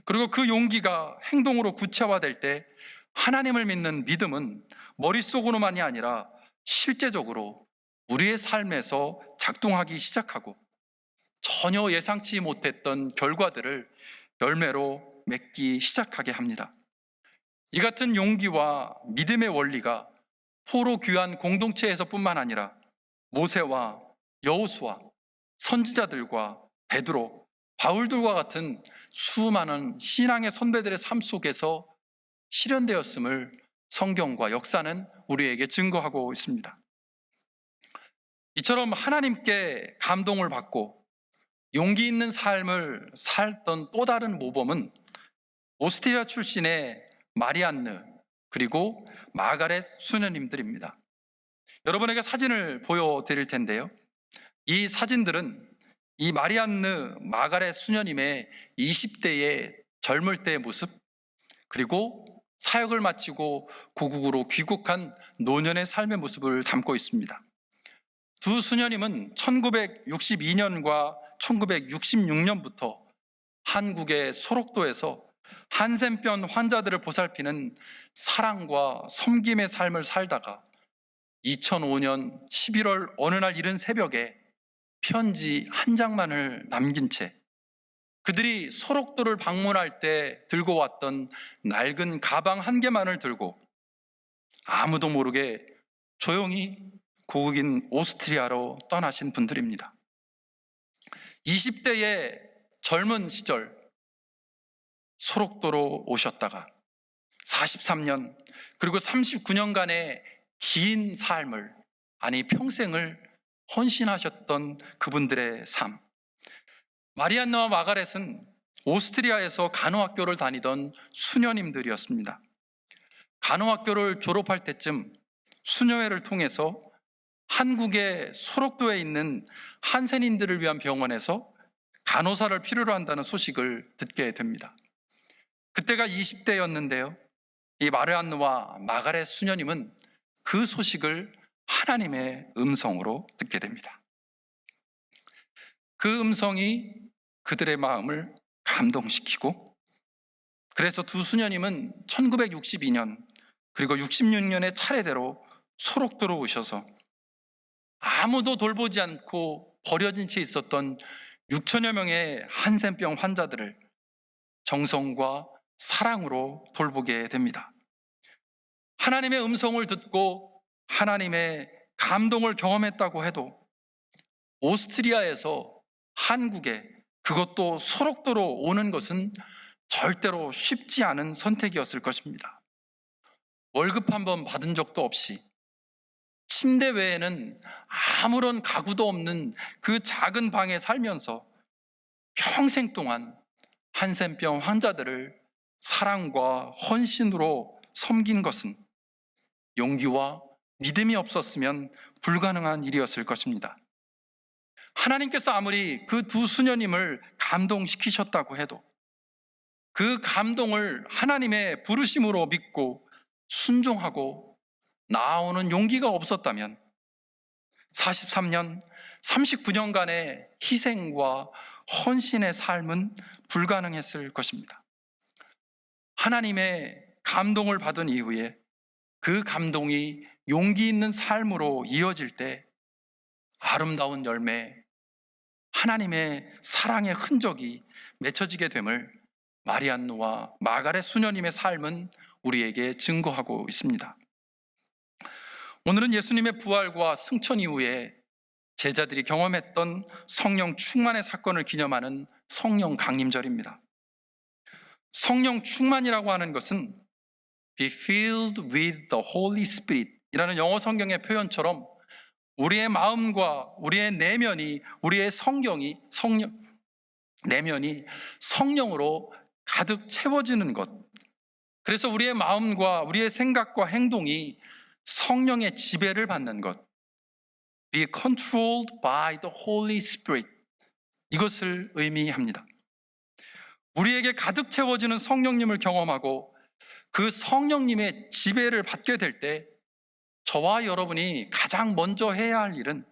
그리고 그 용기가 행동으로 구체화될 때 하나님을 믿는 믿음은 머릿속으로만이 아니라 실제적으로 우리의 삶에서 작동하기 시작하고 전혀 예상치 못했던 결과들을 열매로 맺기 시작하게 합니다. 이 같은 용기와 믿음의 원리가 포로 귀한 공동체에서뿐만 아니라 모세와 여호수아, 선지자들과 베드로, 바울들과 같은 수많은 신앙의 선배들의 삶 속에서 실현되었음을 성경과 역사는 우리에게 증거하고 있습니다. 이처럼 하나님께 감동을 받고 용기 있는 삶을 살던 또 다른 모범은 오스트리아 출신의 마리안느 그리고 마가렛 수녀님들입니다. 여러분에게 사진을 보여드릴 텐데요. 이 사진들은 이 마리안느 마가렛 수녀님의 20대의 젊을 때의 모습, 그리고 사역을 마치고 고국으로 귀국한 노년의 삶의 모습을 담고 있습니다. 두 수녀님은 1962년과 1966년부터 한국의 소록도에서 한센병 환자들을 보살피는 사랑과 섬김의 삶을 살다가 2005년 11월 어느 날 이른 새벽에 편지 한 장만을 남긴 채 그들이 소록도를 방문할 때 들고 왔던 낡은 가방 한 개만을 들고 아무도 모르게 조용히 고국인 오스트리아로 떠나신 분들입니다. 20대의 젊은 시절 소록도로 오셨다가 43년 그리고 39년간의 긴 삶을, 아니 평생을 헌신하셨던 그분들의 삶. 마리안느와 마가렛은 오스트리아에서 간호학교를 다니던 수녀님들이었습니다. 간호학교를 졸업할 때쯤 수녀회를 통해서 한국의 소록도에 있는 한센인들을 위한 병원에서 간호사를 필요로 한다는 소식을 듣게 됩니다. 그때가 20대였는데요. 이 마리안느와 마가렛 수녀님은 그 소식을 하나님의 음성으로 듣게 됩니다. 그 음성이 그들의 마음을 감동시키고, 그래서 두 수녀님은 1962년 그리고 66년에 차례대로 소록도로 오셔서 아무도 돌보지 않고 버려진 채 있었던 6천여 명의 한센병 환자들을 정성과 사랑으로 돌보게 됩니다. 하나님의 음성을 듣고 하나님의 감동을 경험했다고 해도 오스트리아에서 한국에, 그것도 소록도로 오는 것은 절대로 쉽지 않은 선택이었을 것입니다. 월급 한 번 받은 적도 없이 침대 외에는 아무런 가구도 없는 그 작은 방에 살면서 평생 동안 한센병 환자들을 사랑과 헌신으로 섬긴 것은 용기와 믿음이 없었으면 불가능한 일이었을 것입니다. 하나님께서 아무리 그 두 수녀님을 감동시키셨다고 해도 그 감동을 하나님의 부르심으로 믿고 순종하고 나아오는 용기가 없었다면 43년, 39년간의 희생과 헌신의 삶은 불가능했을 것입니다. 하나님의 감동을 받은 이후에 그 감동이 용기 있는 삶으로 이어질 때 아름다운 열매, 하나님의 사랑의 흔적이 맺혀지게 됨을 마리안누와 마가렛 수녀님의 삶은 우리에게 증거하고 있습니다. 오늘은 예수님의 부활과 승천 이후에 제자들이 경험했던 성령 충만의 사건을 기념하는 성령 강림절입니다. 성령 충만이라고 하는 것은 be filled with the Holy Spirit 이라는 영어 성경의 표현처럼 우리의 마음과 우리의 내면이, 우리의 내면이 성령으로 가득 채워지는 것. 그래서 우리의 마음과 우리의 생각과 행동이 성령의 지배를 받는 것. Be controlled by the Holy Spirit. 이것을 의미합니다. 우리에게 가득 채워지는 성령님을 경험하고 그 성령님의 지배를 받게 될 때 저와 여러분이 가장 먼저 해야 할 일은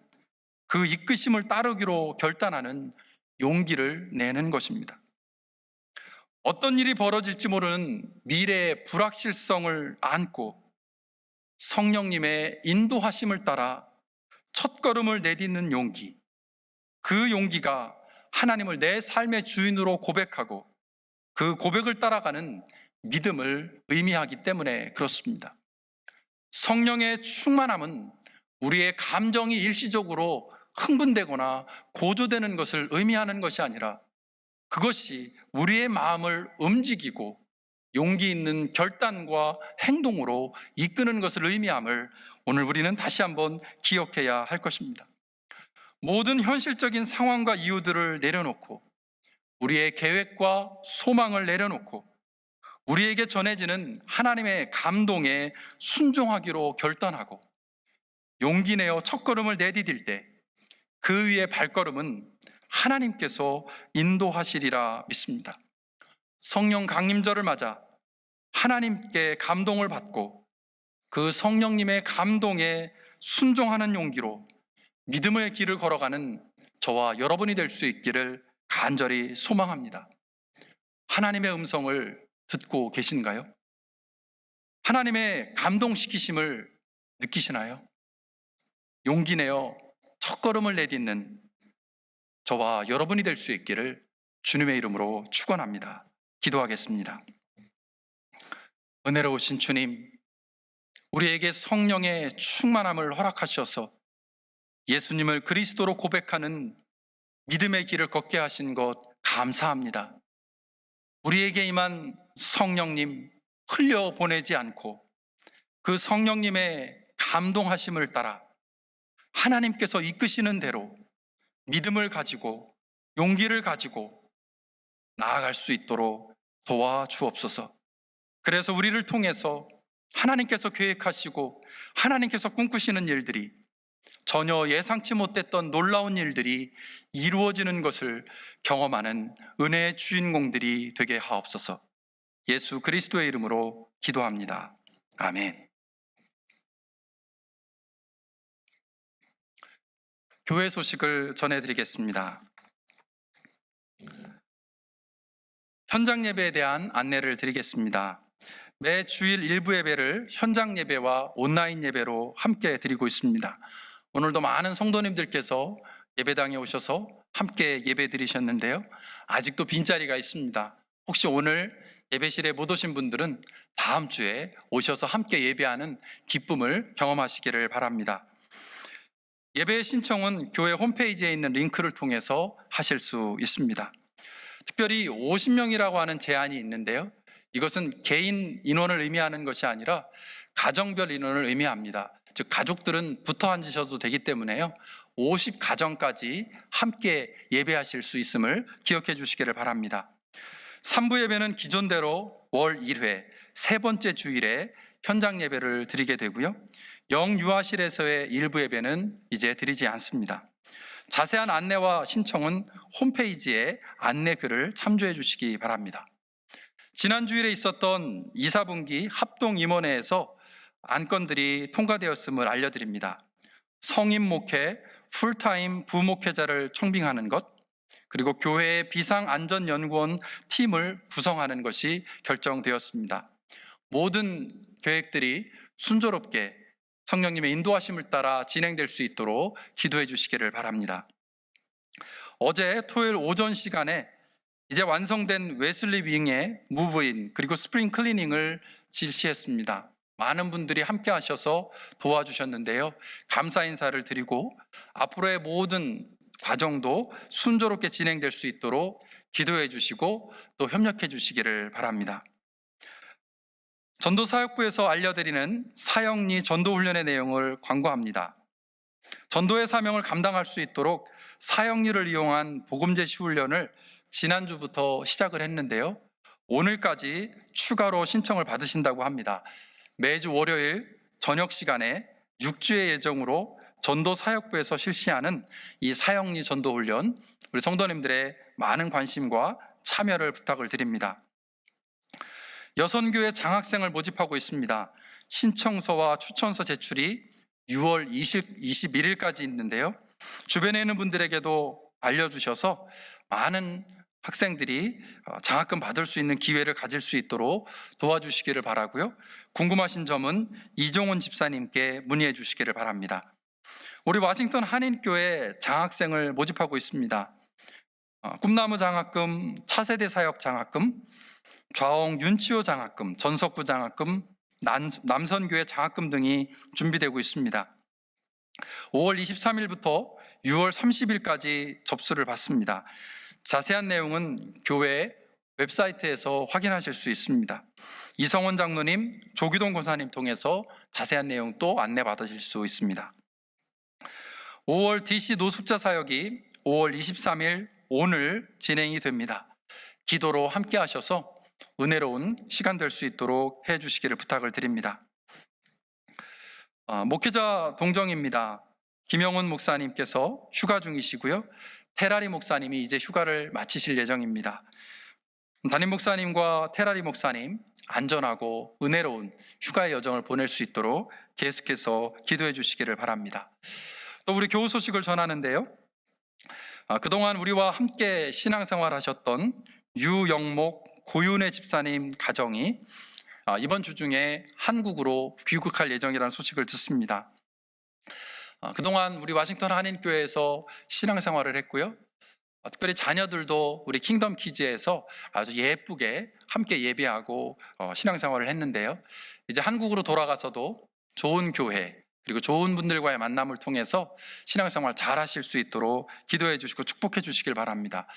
그 이끄심을 따르기로 결단하는 용기를 내는 것입니다. 어떤 일이 벌어질지 모르는 미래의 불확실성을 안고 성령님의 인도하심을 따라 첫걸음을 내딛는 용기, 그 용기가 하나님을 내 삶의 주인으로 고백하고 그 고백을 따라가는 믿음을 의미하기 때문에 그렇습니다. 성령의 충만함은 우리의 감정이 일시적으로 흥분되거나 고조되는 것을 의미하는 것이 아니라 그것이 우리의 마음을 움직이고 용기 있는 결단과 행동으로 이끄는 것을 의미함을 오늘 우리는 다시 한번 기억해야 할 것입니다. 모든 현실적인 상황과 이유들을 내려놓고 우리의 계획과 소망을 내려놓고 우리에게 전해지는 하나님의 감동에 순종하기로 결단하고 용기 내어 첫걸음을 내디딜 때 그 위의 발걸음은 하나님께서 인도하시리라 믿습니다. 성령 강림절을 맞아 하나님께 감동을 받고 그 성령님의 감동에 순종하는 용기로 믿음의 길을 걸어가는 저와 여러분이 될 수 있기를 간절히 소망합니다. 하나님의 음성을 듣고 계신가요? 하나님의 감동시키심을 느끼시나요? 용기 내어 첫걸음을 내딛는 저와 여러분이 될 수 있기를 주님의 이름으로 축원합니다. 기도하겠습니다. 은혜로우신 주님, 우리에게 성령의 충만함을 허락하셔서 예수님을 그리스도로 고백하는 믿음의 길을 걷게 하신 것 감사합니다. 우리에게 임한 성령님 흘려보내지 않고 그 성령님의 감동하심을 따라 하나님께서 이끄시는 대로 믿음을 가지고 용기를 가지고 나아갈 수 있도록 도와주옵소서. 그래서 우리를 통해서 하나님께서 계획하시고 하나님께서 꿈꾸시는 일들이 전혀 예상치 못했던 놀라운 일들이 이루어지는 것을 경험하는 은혜의 주인공들이 되게 하옵소서. 예수 그리스도의 이름으로 기도합니다. 아멘. 교회 소식을 전해드리겠습니다. 현장 예배에 대한 안내를 드리겠습니다. 매 주일 일부 예배를 현장 예배와 온라인 예배로 함께 드리고 있습니다. 오늘도 많은 성도님들께서 예배당에 오셔서 함께 예배 드리셨는데요. 아직도 빈자리가 있습니다. 혹시 오늘 예배실에 못 오신 분들은 다음 주에 오셔서 함께 예배하는 기쁨을 경험하시기를 바랍니다. 예배 신청은 교회 홈페이지에 있는 링크를 통해서 하실 수 있습니다. 특별히 50명이라고 하는 제한이 있는데요. 이것은 개인 인원을 의미하는 것이 아니라 가정별 인원을 의미합니다. 즉 가족들은 붙어 앉으셔도 되기 때문에요. 50가정까지 함께 예배하실 수 있음을 기억해 주시기를 바랍니다. 3부 예배는 기존대로 월 1회 세 번째 주일에 현장 예배를 드리게 되고요. 영유아실에서의 일부 예배는 이제 드리지 않습니다. 자세한 안내와 신청은 홈페이지에 안내 글을 참조해 주시기 바랍니다. 지난 주일에 있었던 2, 4분기 합동임원회에서 안건들이 통과되었음을 알려드립니다. 성인 목회, 풀타임 부목회자를 청빙하는 것, 그리고 교회의 비상안전연구원 팀을 구성하는 것이 결정되었습니다. 모든 계획들이 순조롭게 성령님의 인도하심을 따라 진행될 수 있도록 기도해 주시기를 바랍니다. 어제 토요일 오전 시간에 이제 완성된 웨슬리 윙의 무브인 그리고 스프링 클리닝을 실시했습니다. 많은 분들이 함께 하셔서 도와주셨는데요. 감사 인사를 드리고 앞으로의 모든 과정도 순조롭게 진행될 수 있도록 기도해 주시고 또 협력해 주시기를 바랍니다. 전도사역부에서 알려드리는 사역리 전도훈련의 내용을 광고합니다. 전도의 사명을 감당할 수 있도록 사역리를 이용한 복음제시 훈련을 지난주부터 시작을 했는데요. 오늘까지 추가로 신청을 받으신다고 합니다. 매주 월요일 저녁 시간에 6주의 예정으로 전도사역부에서 실시하는 이 사역리 전도훈련, 우리 성도님들의 많은 관심과 참여를 부탁을 드립니다. 여선교회 장학생을 모집하고 있습니다. 신청서와 추천서 제출이 6월 21일까지 있는데요. 주변에 있는 분들에게도 알려주셔서 많은 학생들이 장학금 받을 수 있는 기회를 가질 수 있도록 도와주시기를 바라고요. 궁금하신 점은 이종훈 집사님께 문의해 주시기를 바랍니다. 우리 워싱턴 한인교회 장학생을 모집하고 있습니다. 꿈나무 장학금, 차세대 사역 장학금, 좌홍 윤치호 장학금, 전석구 장학금, 남선교회 장학금 등이 준비되고 있습니다. 5월 23일부터 6월 30일까지 접수를 받습니다. 자세한 내용은 교회 웹사이트에서 확인하실 수 있습니다. 이성원 장로님, 조기동 권사님 통해서 자세한 내용 또 안내 받으실 수 있습니다. 5월 DC 노숙자 사역이 5월 23일 오늘 진행이 됩니다. 기도로 함께 하셔서 은혜로운 시간 될 수 있도록 해 주시기를 부탁을 드립니다. 목회자 동정입니다. 김영훈 목사님께서 휴가 중이시고요. 테라리 목사님이 이제 휴가를 마치실 예정입니다. 담임 목사님과 테라리 목사님 안전하고 은혜로운 휴가의 여정을 보낼 수 있도록 계속해서 기도해 주시기를 바랍니다. 또 우리 교우 소식을 전하는데요. 그동안 우리와 함께 신앙생활 하셨던 유영목 고윤혜 집사님 가정이 이번 주 중에 한국으로 귀국할 예정이라는 소식을 듣습니다. 그동안 우리 워싱턴 한인교회에서 신앙생활을 했고요. 특별히 자녀들도 우리 킹덤 키즈에서 아주 예쁘게 함께 예배하고 신앙생활을 했는데요. 이제 한국으로 돌아가서도 좋은 교회 그리고 좋은 분들과의 만남을 통해서 신앙생활 잘 하실 수 있도록 기도해 주시고 축복해 주시길 바랍니다.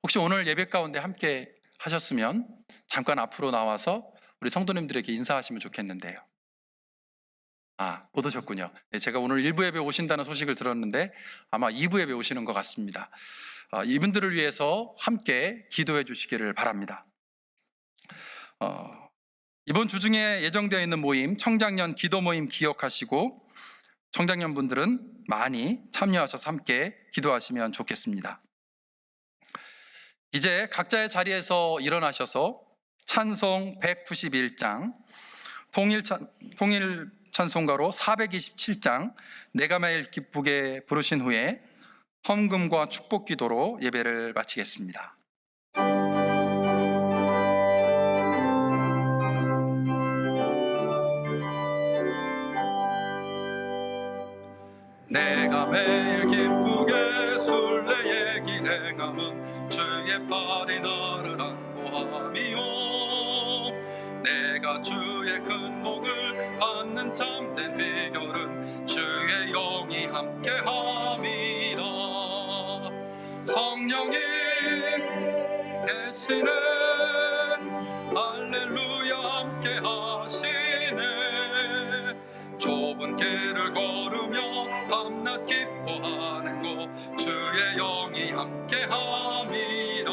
혹시 오늘 예배 가운데 함께 하셨으면 잠깐 앞으로 나와서 우리 성도님들에게 인사하시면 좋겠는데요. 못 오셨군요. 네, 제가 오늘 1부 예배 오신다는 소식을 들었는데 아마 2부 예배 오시는 것 같습니다. 이분들을 위해서 함께 기도해 주시기를 바랍니다. 이번 주 중에 예정되어 있는 모임, 청장년 기도 모임 기억하시고 청장년 분들은 많이 참여하셔서 함께 기도하시면 좋겠습니다. 이제 각자의 자리에서 일어나셔서 찬송 191장, 통일 찬송가로 427장 내가 매일 기쁘게 부르신 후에 헌금과 축복 기도로 예배를 마치겠습니다. 내가 매일 기쁘게 순례의 길 행함은 주의 팔이 나를 안보함이요. 내가 주의 큰 복을 받는 참된 비결은 주의 영이 함께함이라. 성령이 계시네, 할렐루야 함께 하시네. 좁은 길을 걸으며 밤낮 기뻐하는 곳 주의 영이 함께함이라.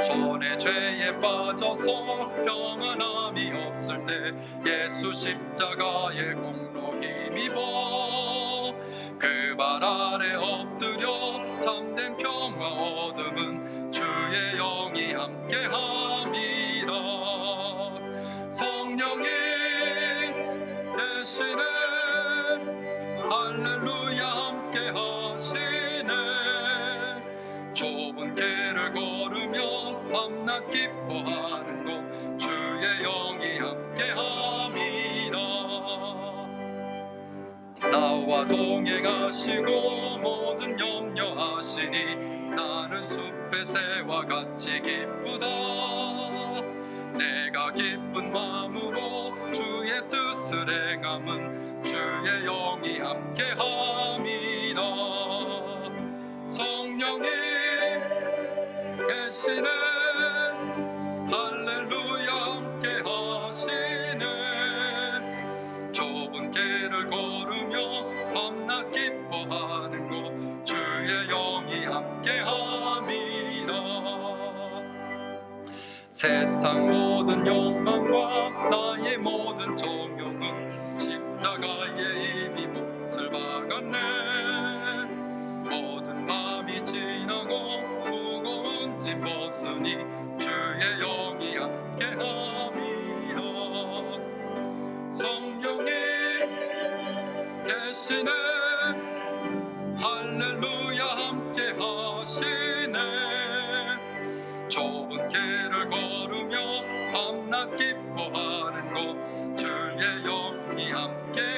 전에 죄에 빠져서 평안함이 없을 때 예수 십자가의 공로 힘입어 그 발 아래 엎드려 참된 평화 얻음은 주의 영이 함께함이라. 성령이 대신에 할렐루야 함께 하시네. 좁은 길을 걸으며 밤낮 기뻐하는 곳 주의 영이 함께함이라. 나와 동행하시고 모든 염려하시니 나는 숲의 새와 같이 기쁘다. 내가 기쁜 마음으로 주의 뜻을 행함은 주의 영이 함께함이라. 성령이 계시네, 할렐루야 함께 하시네. 좁은 길을 걸으며 밤낮 기뻐하는 곳 주의 영이 함께함이라. 세상 모든 욕망과 나의 모든 정욕은 십자가에 이미 몫을 박았네. 모든 밤이 지나고 무거운 짐 벗으니 주의 영이 함께함이라. 성령이 계시네, 할렐루야 함께 하시네. 좁은 길을 걸으며 밤낮 기뻐하는 곳 주의 영이 함께함이라.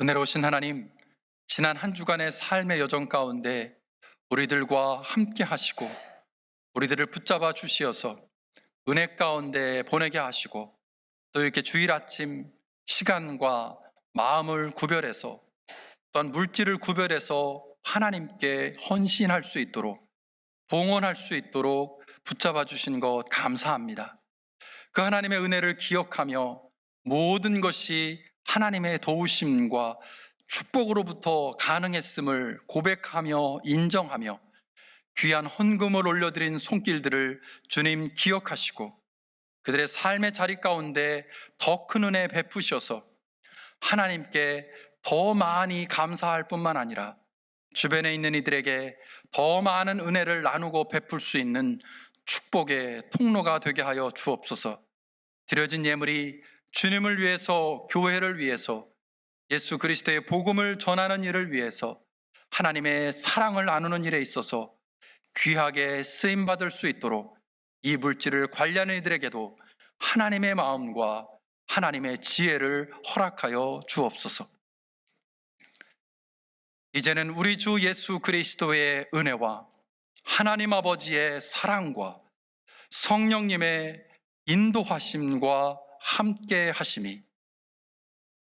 은혜로우신 하나님, 지난 한 주간의 삶의 여정 가운데 우리들과 함께 하시고 우리들을 붙잡아 주시어서 은혜 가운데 보내게 하시고 또 이렇게 주일 아침 시간과 마음을 구별해서 또한 물질을 구별해서 하나님께 헌신할 수 있도록 봉헌할 수 있도록 붙잡아 주신 것 감사합니다. 그 하나님의 은혜를 기억하며 모든 것이 하나님의 도우심과 축복으로부터 가능했음을 고백하며 인정하며 귀한 헌금을 올려드린 손길들을 주님 기억하시고 그들의 삶의 자리 가운데 더 큰 은혜 베푸셔서 하나님께 더 많이 감사할 뿐만 아니라 주변에 있는 이들에게 더 많은 은혜를 나누고 베풀 수 있는 축복의 통로가 되게 하여 주옵소서. 드려진 예물이 주님을 위해서, 교회를 위해서, 예수 그리스도의 복음을 전하는 일을 위해서, 하나님의 사랑을 나누는 일에 있어서 귀하게 쓰임받을 수 있도록 이 물질을 관리하는 이들에게도 하나님의 마음과 하나님의 지혜를 허락하여 주옵소서. 이제는 우리 주 예수 그리스도의 은혜와 하나님 아버지의 사랑과 성령님의 인도하심과 함께 하심이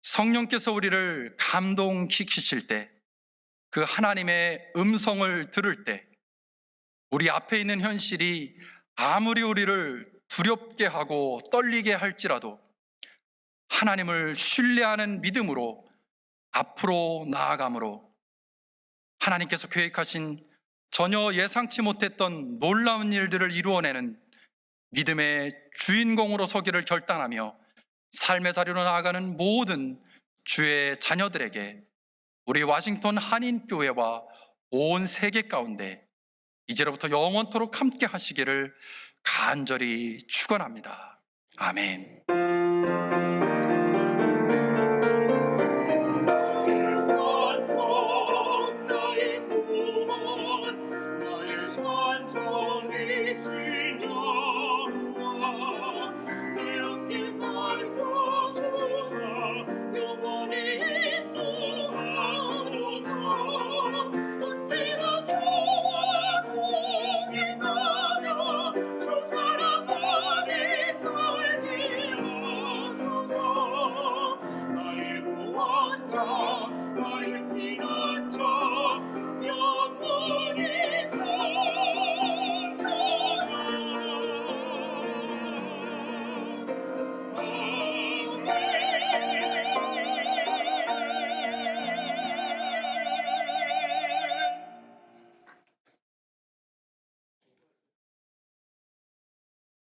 성령께서 우리를 감동시키실 때, 그 하나님의 음성을 들을 때 우리 앞에 있는 현실이 아무리 우리를 두렵게 하고 떨리게 할지라도 하나님을 신뢰하는 믿음으로 앞으로 나아감으로 하나님께서 계획하신 전혀 예상치 못했던 놀라운 일들을 이루어내는 믿음의 주인공으로 서기를 결단하며 삶의 자리로 나아가는 모든 주의 자녀들에게 우리 워싱턴 한인교회와 온 세계 가운데 이제로부터 영원토록 함께 하시기를 간절히 축원합니다. 아멘.